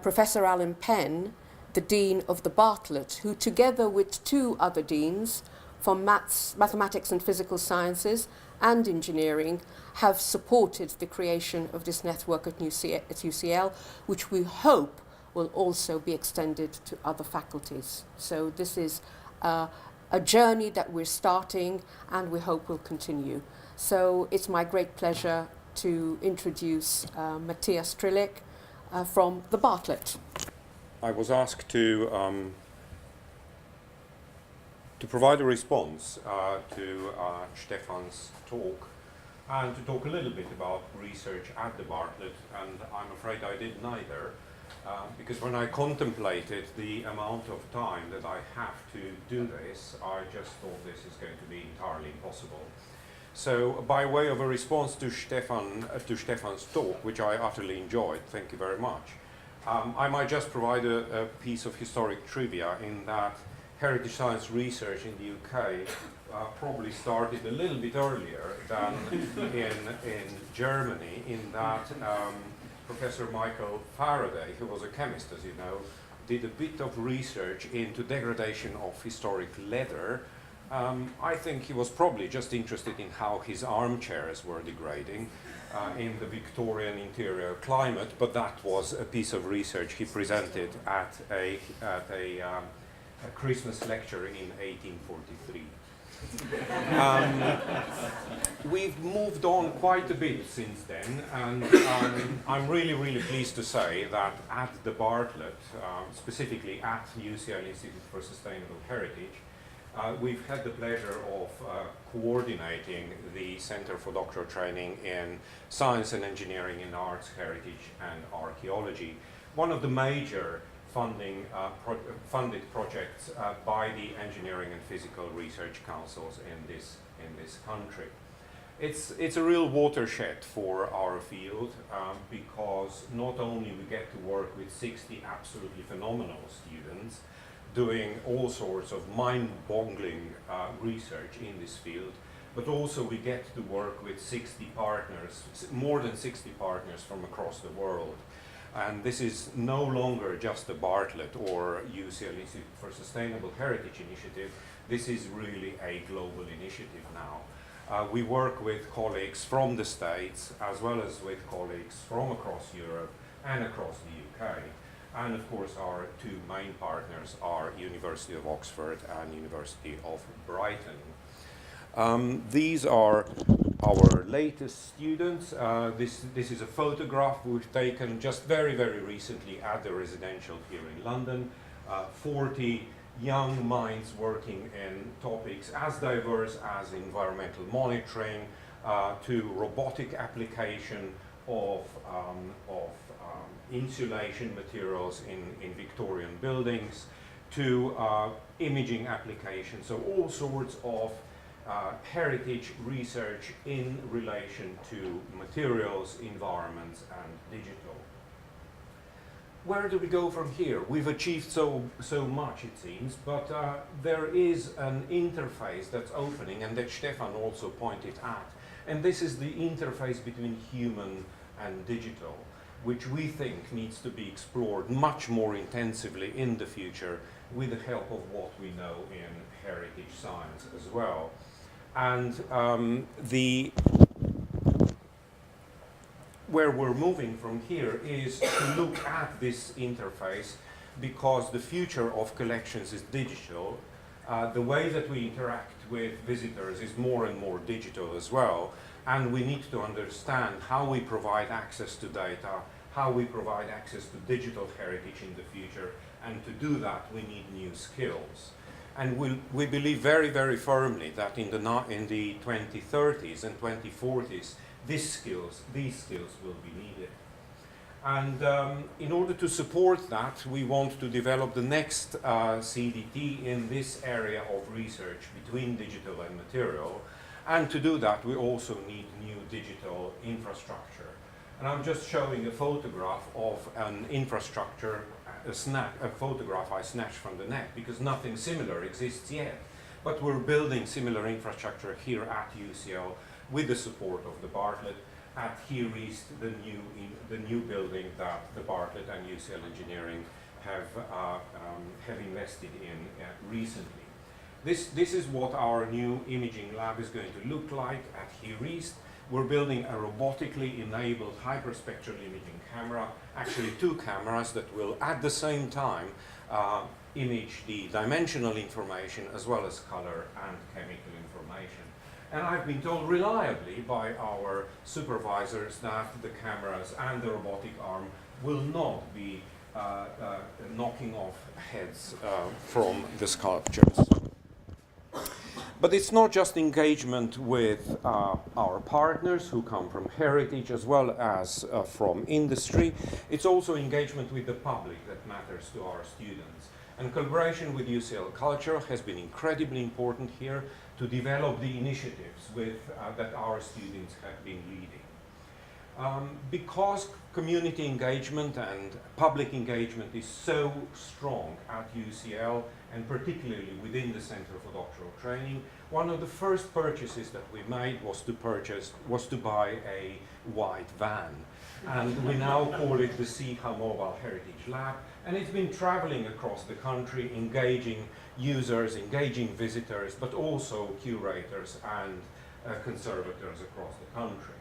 Professor Alan Penn, the Dean of the Bartlett, who together with two other deans from mathematics and physical sciences and engineering have supported the creation of this network at UCL, which we hope will also be extended to other faculties. So this is a journey that we're starting and we hope will continue. So it's my great pleasure to introduce Matthias Trillik from the Bartlett. I was asked to provide a response to Stefan's talk and to talk a little bit about research at the Bartlett, and I'm afraid I did neither, because when I contemplated the amount of time that I have to do this, I just thought this is going to be entirely impossible. So by way of a response to Stefan's talk, which I utterly enjoyed, thank you very much, I might just provide a piece of historic trivia in that heritage science research in the UK probably started a little bit earlier than in Germany, in that Professor Michael Faraday, who was a chemist, as you know, did a bit of research into degradation of historic leather. I think he was probably just interested in how his armchairs were degrading in the Victorian interior climate, but that was a piece of research he presented at a Christmas lecture in 1843. We've moved on quite a bit since then, and I'm really, really pleased to say that at the Bartlett, specifically at UCL Institute for Sustainable Heritage, we've had the pleasure of coordinating the Center for Doctoral Training in Science and Engineering in Arts, Heritage and Archaeology, one of the major funded projects by the Engineering and Physical Research Councils in this country. It's a real watershed for our field because not only we get to work with 60 absolutely phenomenal students doing all sorts of mind-boggling research in this field, but also we get to work with 60 partners, more than 60 partners from across the world. And this is no longer just a Bartlett or UCL Institute for Sustainable Heritage initiative. This is really a global initiative now. We work with colleagues from the States as well as with colleagues from across Europe and across the UK. And of course our two main partners are University of Oxford and University of Brighton. These are our latest students. This is a photograph we've taken just very, very recently at the residential here in London. 40 young minds working in topics as diverse as environmental monitoring, to robotic application of insulation materials in Victorian buildings, to imaging applications. So all sorts of heritage research in relation to materials, environments, and digital. Where do we go from here? We've achieved so much, it seems, but there is an interface that's opening and that Stefan also pointed at. And this is the interface between human and digital, which we think needs to be explored much more intensively in the future with the help of what we know in heritage science as well. And where we're moving from here is to look at this interface, because the future of collections is digital. The way that we interact with visitors is more and more digital as well, and we need to understand how we provide access to data, how we provide access to digital heritage in the future, and to do that we need new skills. And we believe very, very firmly that in the 2030s and 2040s, these skills will be needed. And in order to support that, we want to develop the next CDT in this area of research between digital and material. And to do that, we also need new digital infrastructure. And I'm just showing a photograph of an infrastructure, a photograph I snatched from the net, because nothing similar exists yet. But we're building similar infrastructure here at UCL with the support of the Bartlett, at Here East, the new building that the Bartlett and UCL Engineering have invested in recently. This is what our new imaging lab is going to look like at Here East. We're building a robotically enabled hyperspectral imaging camera, actually two cameras that will at the same time image the dimensional information as well as color and chemical information. And I've been told reliably by our supervisors that the cameras and the robotic arm will not be knocking off heads from the sculptures. But it's not just engagement with our partners who come from heritage as well as from industry. It's also engagement with the public that matters to our students. And collaboration with UCL Culture has been incredibly important here to develop the initiatives that our students have been leading. Because community engagement and public engagement is so strong at UCL, and particularly within the Center for Doctoral Training, one of the first purchases that we made was to buy a white van. And we now call it the CIHA Mobile Heritage Lab, and it's been traveling across the country, engaging users, engaging visitors, but also curators and conservators across the country.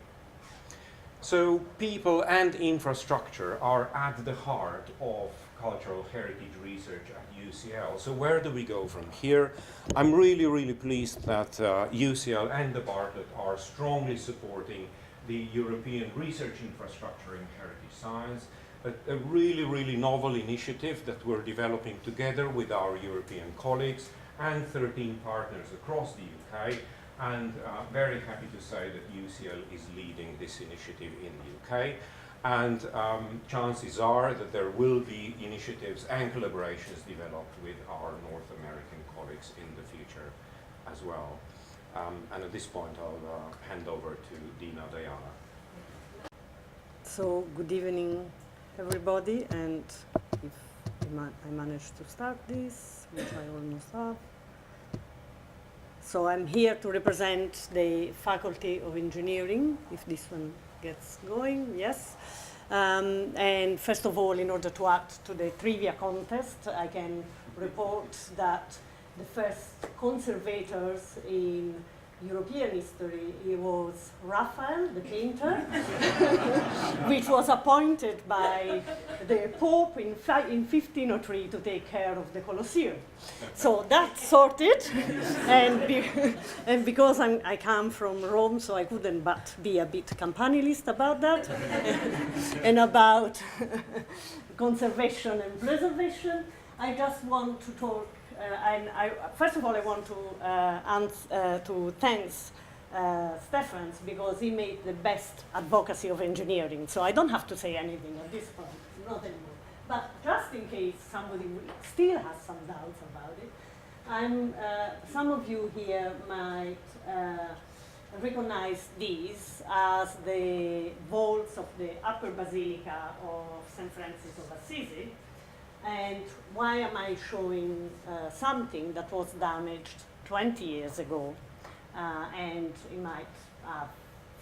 So people and infrastructure are at the heart of cultural heritage research at UCL. So where do we go from here? I'm really, really pleased that UCL and the Bartlett are strongly supporting the European research infrastructure in heritage science, a really, really novel initiative that we're developing together with our European colleagues and 13 partners across the UK. And very happy to say that UCL is leading this initiative in the UK. And chances are that there will be initiatives and collaborations developed with our North American colleagues in the future as well. And at this point, I'll hand over to Deane Diana. So, good evening, everybody. And if I manage to start this, which I almost have. So I'm here to represent the Faculty of Engineering, if this one gets going, yes. And first of all, in order to add to the trivia contest, I can report that the first conservators in European history, it was Raphael, the painter, which was appointed by the Pope in 1503 to take care of the Colosseum. So that's sorted, and because I come from Rome, so I couldn't but be a bit campanilist about that, and about conservation and preservation. I just want to talk. First of all, I want to thank Stefan because he made the best advocacy of engineering. So I don't have to say anything at this point, not anymore. But just in case somebody still has some doubts about it, some of you here might recognize these as the vaults of the upper basilica of St. Francis of Assisi. And why am I showing something that was damaged 20 years ago and it might have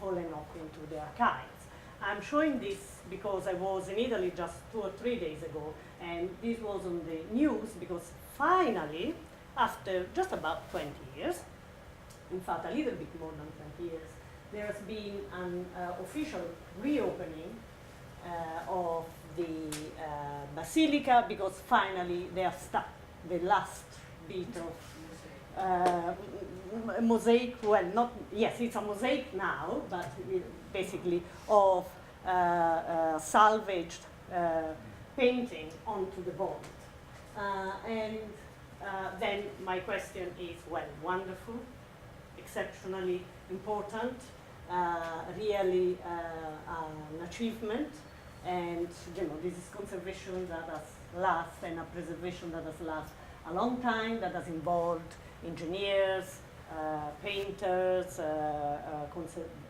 fallen off into the archives? I'm showing this because I was in Italy just 2 or 3 days ago, and this was on the news because finally, after just about 20 years, in fact a little bit more than 20 years, there has been an official reopening of the basilica because finally they have stuck the last bit of mosaic. Well, not yes, it's a mosaic now, but basically of salvaged painting onto the vault. And then my question is, well, wonderful, exceptionally important, really an achievement. And this is conservation that has lasted and a preservation that has lasted a long time, that has involved engineers, painters,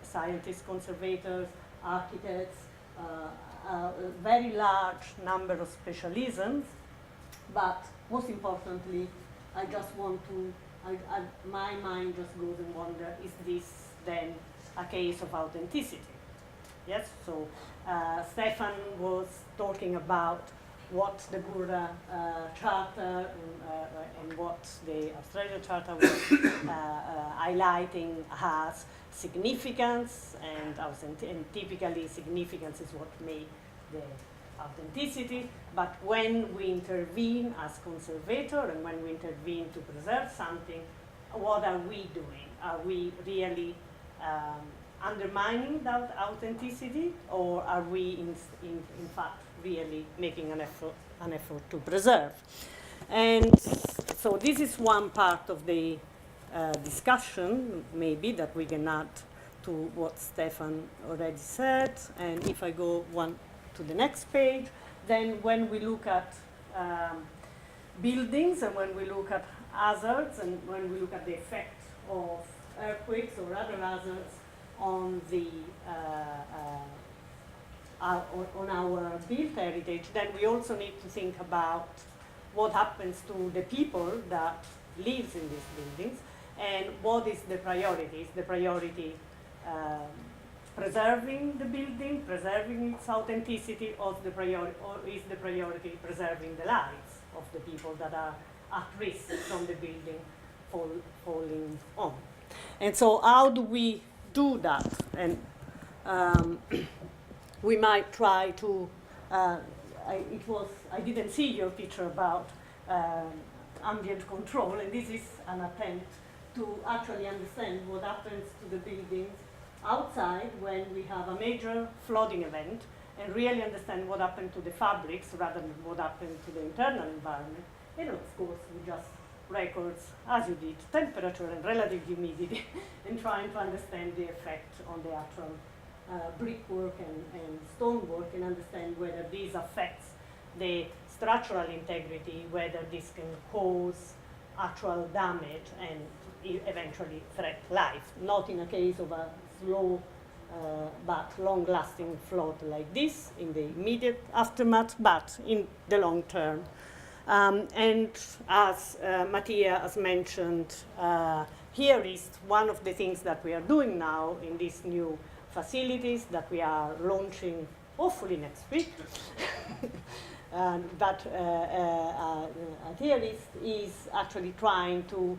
scientists, conservators, architects, a very large number of specialisms. But most importantly, I just want to, my mind just goes and wonder, is this then a case of authenticity? Yes, so Stefan was talking about what the Burra Charter and what the Australian Charter was highlighting as significance, and typically significance is what made the authenticity. But when we intervene as conservator and when we intervene to preserve something, what are we doing? Are we really undermining that authenticity, or are we in fact really making an effort to preserve? And so this is one part of the discussion, maybe, that we can add to what Stefan already said. And if I go one to the next page, then when we look at buildings and when we look at hazards and when we look at the effect of earthquakes or other hazards on the on our built heritage, then we also need to think about what happens to the people that lives in these buildings, and what is the priority? Is the priority preserving the building, preserving its authenticity, or is the priority preserving the lives of the people that are at risk from the building falling on? And so how do we do that? And we might try to, I didn't see your picture about ambient control, and this is an attempt to actually understand what happens to the buildings outside when we have a major flooding event, and really understand what happened to the fabrics rather than what happened to the internal environment. And of course, we just records, as you did, temperature and relative humidity, and trying to understand the effect on the actual brickwork and stonework, and understand whether this affects the structural integrity, whether this can cause actual damage and eventually threat life. Not in a case of a slow but long-lasting flood like this in the immediate aftermath, but in the long term. And as Mattia has mentioned, here is one of the things that we are doing now in these new facilities that we are launching hopefully next week. But a theorist is actually trying to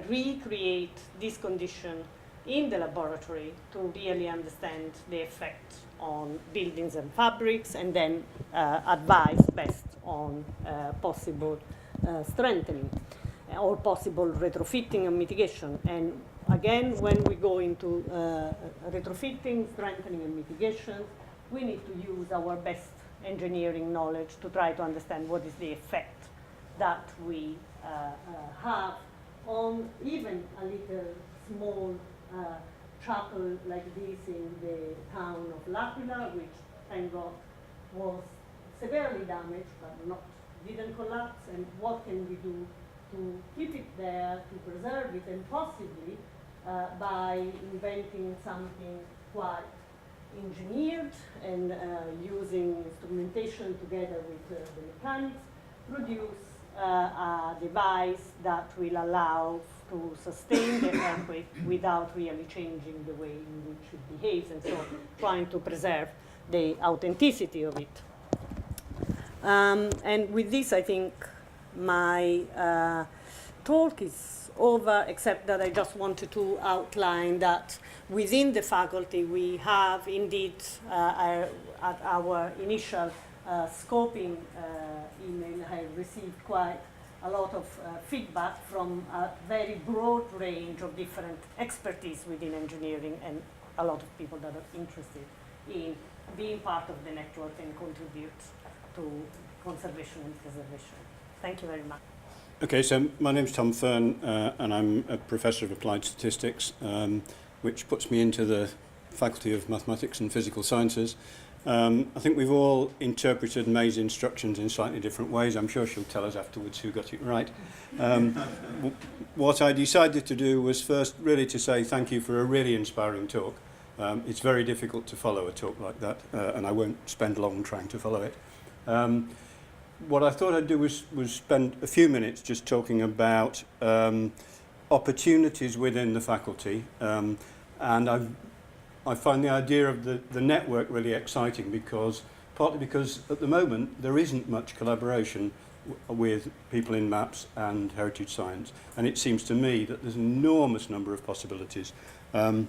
recreate this condition in the laboratory to really understand the effect on buildings and fabrics, and then advise best on possible strengthening or possible retrofitting and mitigation. And again, when we go into retrofitting, strengthening, and mitigation, we need to use our best engineering knowledge to try to understand what is the effect that we have on even a little small chapel like this in the town of L'Aquila, which thank God was severely damaged but didn't collapse. And what can we do to keep it there, to preserve it, and possibly by inventing something quite engineered and using instrumentation together with the mechanics, produce a device that will allow to sustain the earthquake without really changing the way in which it behaves, and so trying to preserve the authenticity of it. And with this, I think my talk is over, except that I just wanted to outline that within the faculty we have indeed at our initial scoping email, I received quite a lot of feedback from a very broad range of different expertise within engineering, and a lot of people that are interested in being part of the network and contribute to conservation and preservation. Thank you very much. Okay, so my name's Tom Fern, and I'm a professor of applied statistics, which puts me into the Faculty of Mathematics and Physical Sciences. I think we've all interpreted May's instructions in slightly different ways. I'm sure she'll tell us afterwards who got it right. What I decided to do was first really to say thank you for a really inspiring talk. It's very difficult to follow a talk like that, and I won't spend long trying to follow it. What I thought I'd do was spend a few minutes just talking about opportunities within the faculty, and I find the idea of the network really exciting, partly because at the moment there isn't much collaboration with people in maps and heritage science, and it seems to me that there's an enormous number of possibilities, and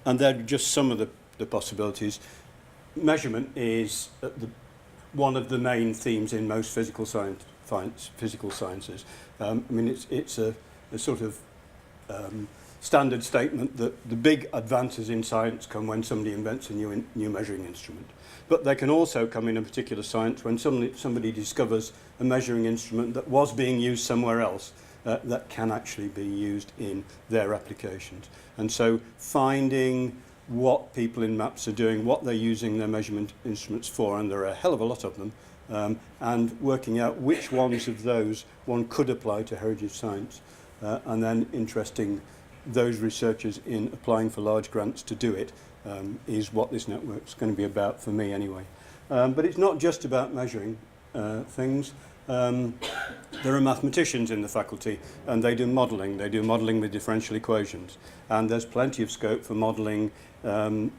they're just some of the possibilities. Measurement is one of the main themes in most physical sciences. I mean, it's a sort of standard statement that the big advances in science come when somebody invents a new measuring instrument. But they can also come in a particular science when somebody discovers a measuring instrument that was being used somewhere else that can actually be used in their applications. And so finding what people in maps are doing, what they're using their measurement instruments for, and there are a hell of a lot of them, and working out which ones of those one could apply to heritage science, and then interesting those researchers in applying for large grants to do it, is what this network's going to be about for me anyway. But it's not just about measuring things. There are mathematicians in the faculty, and they do modelling. They do modelling with differential equations, and there's plenty of scope for modelling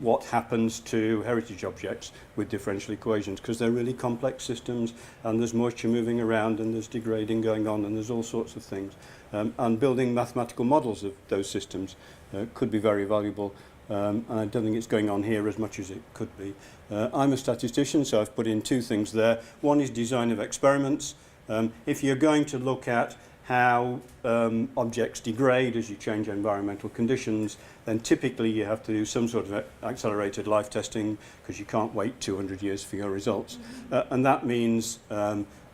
what happens to heritage objects with differential equations, because they're really complex systems, and there's moisture moving around, and there's degrading going on, and there's all sorts of things. And building mathematical models of those systems could be very valuable, and I don't think it's going on here as much as it could be. I'm a statistician, so I've put in two things there. One is design of experiments. If you're going to look at how objects degrade as you change environmental conditions, then typically you have to do some sort of accelerated life testing, because you can't wait 200 years for your results. And that means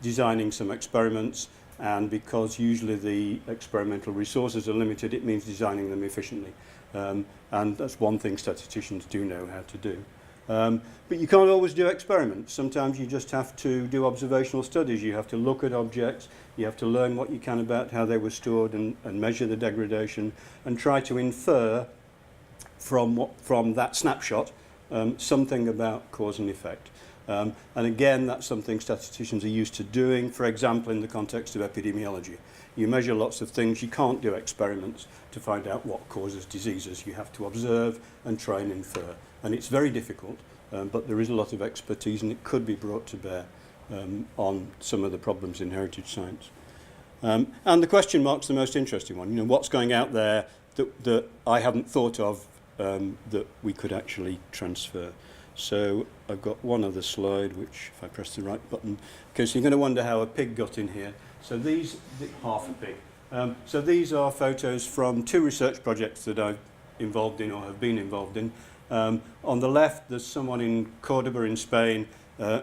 designing some experiments, and because usually the experimental resources are limited, it means designing them efficiently. And that's one thing statisticians do know how to do. But you can't always do experiments. Sometimes you just have to do observational studies. You have to look at objects, you have to learn what you can about how they were stored, and measure the degradation, and try to infer from that snapshot something about cause and effect. And again, that's something statisticians are used to doing, for example, in the context of epidemiology. You measure lots of things. You can't do experiments to find out what causes diseases. You have to observe and try and infer. And it's very difficult, but there is a lot of expertise and it could be brought to bear on some of the problems in heritage science. And the question mark's the most interesting one. You know, what's going out there that I hadn't thought of that we could actually transfer. So I've got one other slide, which if I press the right button, okay, so you're going to wonder how a pig got in here. So these, half a pig. So these are photos from 2 research projects that I've involved in or have been involved in. On the left, there's someone in Cordoba in Spain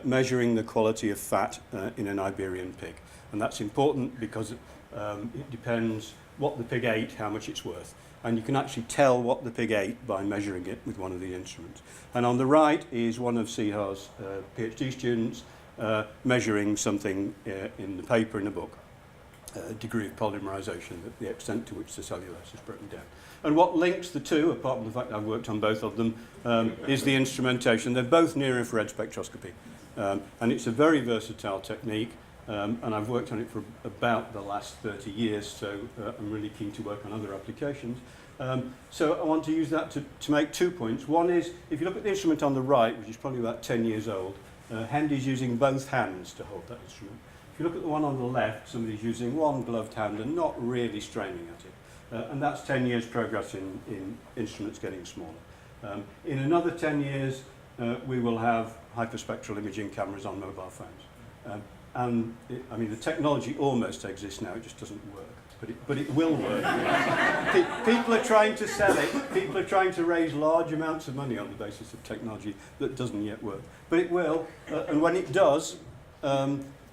measuring the quality of fat in an Iberian pig. And that's important because it depends what the pig ate, how much it's worth. And you can actually tell what the pig ate by measuring it with one of the instruments. And on the right is one of Siha's PhD students measuring something in the paper in a book, degree of polymerization, the extent to which the cellulose is broken down. And what links the two, apart from the fact I've worked on both of them, is the instrumentation. They're both near-infrared spectroscopy. And it's a very versatile technique. And I've worked on it for about the last 30 years, so I'm really keen to work on other applications. So I want to use that to make 2 points. One is, if you look at the instrument on the right, which is probably about 10 years old, Hendy's using both hands to hold that instrument. If you look at the one on the left, somebody's using one gloved hand and not really straining at it. And that's 10 years progress in instruments getting smaller. In another 10 years, we will have hyperspectral imaging cameras on mobile phones. And I mean, the technology almost exists now, it just doesn't work. But it will work. People are trying to sell it. People are trying to raise large amounts of money on the basis of technology that doesn't yet work. But it will, and when it does,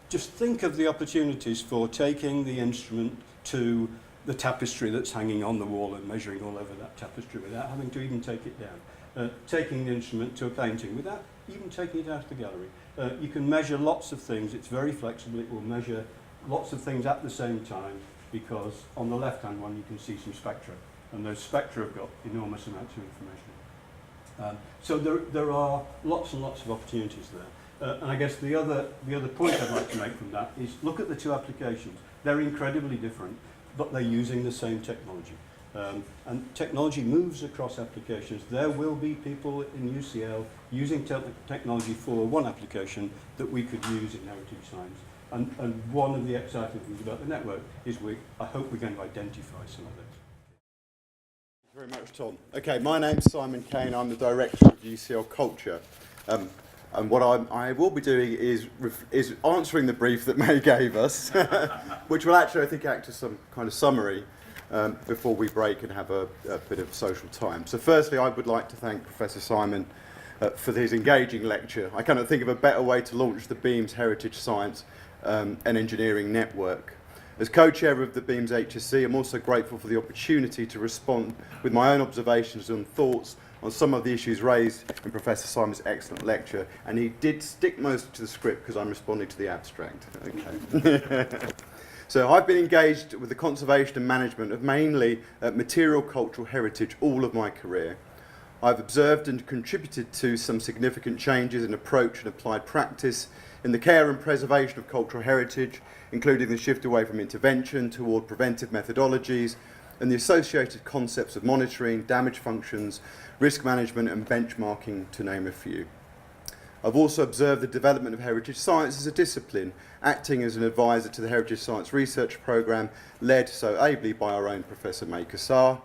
just think of the opportunities for taking the instrument to the tapestry that's hanging on the wall and measuring all over that tapestry without having to even take it down. Taking the instrument to a painting without even taking it out of the gallery. You can measure lots of things. It's very flexible. It will measure lots of things at the same time, because on the left-hand one you can see some spectra, and those spectra have got enormous amounts of information. So there are lots and lots of opportunities there. And I guess the other point I'd like to make from that is look at the 2 applications. They're incredibly different, but they're using the same technology. And technology moves across applications. There will be people in UCL using technology for one application that we could use in heritage science. And one of the exciting things about the network is I hope we're going to identify some of it. Thank you very much, Tom. Okay, my name's Simon Kane. I'm the Director of UCL Culture. And what I will be doing is answering the brief that May gave us, which will actually, I think, act as some kind of summary before we break and have a bit of social time. So firstly, I would like to thank Professor Simon for his engaging lecture. I cannot think of a better way to launch the BEAMS Heritage Science and Engineering Network. As co-chair of the BEAMS HSC, I'm also grateful for the opportunity to respond with my own observations and thoughts on some of the issues raised in Professor Simon's excellent lecture, and he did stick most to the script because I'm responding to the abstract. Okay. So I've been engaged with the conservation and management of mainly material cultural heritage all of my career. I've observed and contributed to some significant changes in approach and applied practice in the care and preservation of cultural heritage, including the shift away from intervention toward preventive methodologies and the associated concepts of monitoring, damage functions, risk management and benchmarking, to name a few. I've also observed the development of heritage science as a discipline, acting as an advisor to the Heritage Science Research Programme, led so ably by our own Professor May Kassar,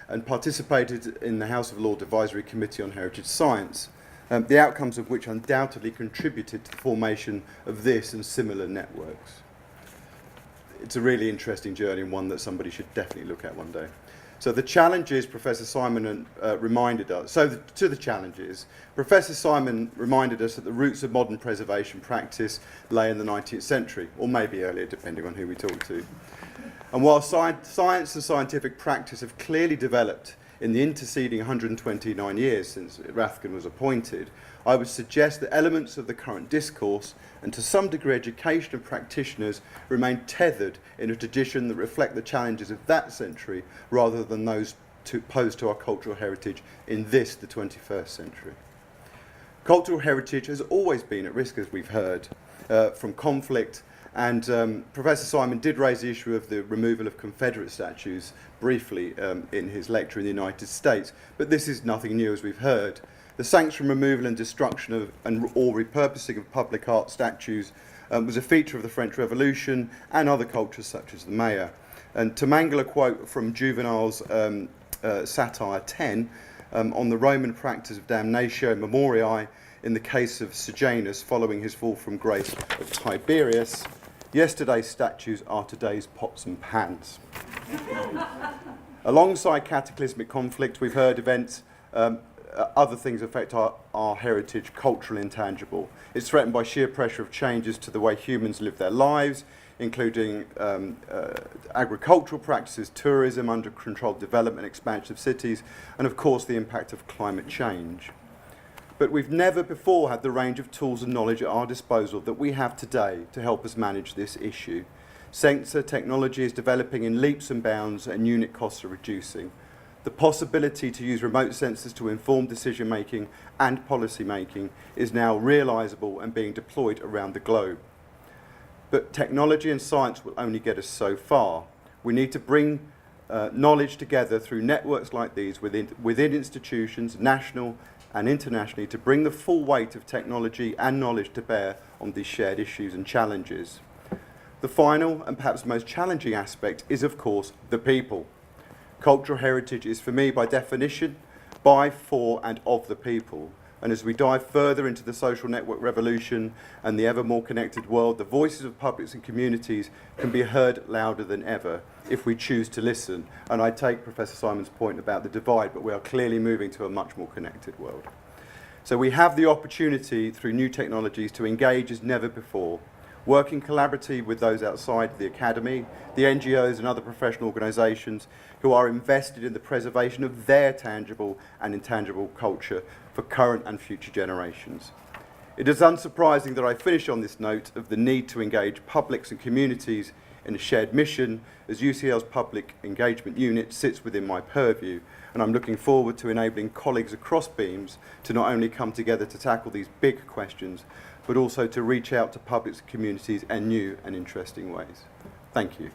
and participated in the House of Lords Advisory Committee on Heritage Science, the outcomes of which undoubtedly contributed to the formation of this and similar networks. It's a really interesting journey and one that somebody should definitely look at one day. So the challenges Professor Simon reminded us, to the challenges, Professor Simon reminded us that the roots of modern preservation practice lay in the 19th century, or maybe earlier, depending on who we talk to. And while science and scientific practice have clearly developed in the interceding 129 years since Rathken was appointed, I would suggest that elements of the current discourse, and to some degree education of practitioners, remain tethered in a tradition that reflect the challenges of that century rather than those posed to our cultural heritage in this, the 21st century. Cultural heritage has always been at risk, as we've heard, from conflict, and Professor Simon did raise the issue of the removal of Confederate statues briefly in his lecture in the United States, but this is nothing new, as we've heard. The sanction removal and destruction of or repurposing of public art statues was a feature of the French Revolution and other cultures such as the Maya. And to mangle a quote from Juvenal's satire 10 on the Roman practice of damnatio memoriae in the case of Sejanus following his fall from grace of Tiberius, yesterday's statues are today's pots and pans. Alongside cataclysmic conflict, we've heard events, other things affect our heritage, cultural intangible. It's threatened by sheer pressure of changes to the way humans live their lives, including agricultural practices, tourism, under-controlled development, expansion of cities, and of course the impact of climate change. But we've never before had the range of tools and knowledge at our disposal that we have today to help us manage this issue. Sensor technology is developing in leaps and bounds and unit costs are reducing. The possibility to use remote sensors to inform decision making and policy making is now realisable and being deployed around the globe. But technology and science will only get us so far. We need to bring knowledge together through networks like these within institutions, national and internationally, to bring the full weight of technology and knowledge to bear on these shared issues and challenges. The final and perhaps most challenging aspect is, of course, the people. Cultural heritage is, for me, by definition, by, for and of the people. And as we dive further into the social network revolution and the ever more connected world, the voices of publics and communities can be heard louder than ever if we choose to listen. And I take Professor Simon's point about the divide, but we are clearly moving to a much more connected world. So we have the opportunity through new technologies to engage as never before, working collaboratively with those outside the academy, the NGOs and other professional organisations who are invested in the preservation of their tangible and intangible culture for current and future generations. It is unsurprising that I finish on this note of the need to engage publics and communities in a shared mission, as UCL's Public Engagement Unit sits within my purview, and I'm looking forward to enabling colleagues across beams to not only come together to tackle these big questions, but also to reach out to publics and communities in new and interesting ways. Thank you.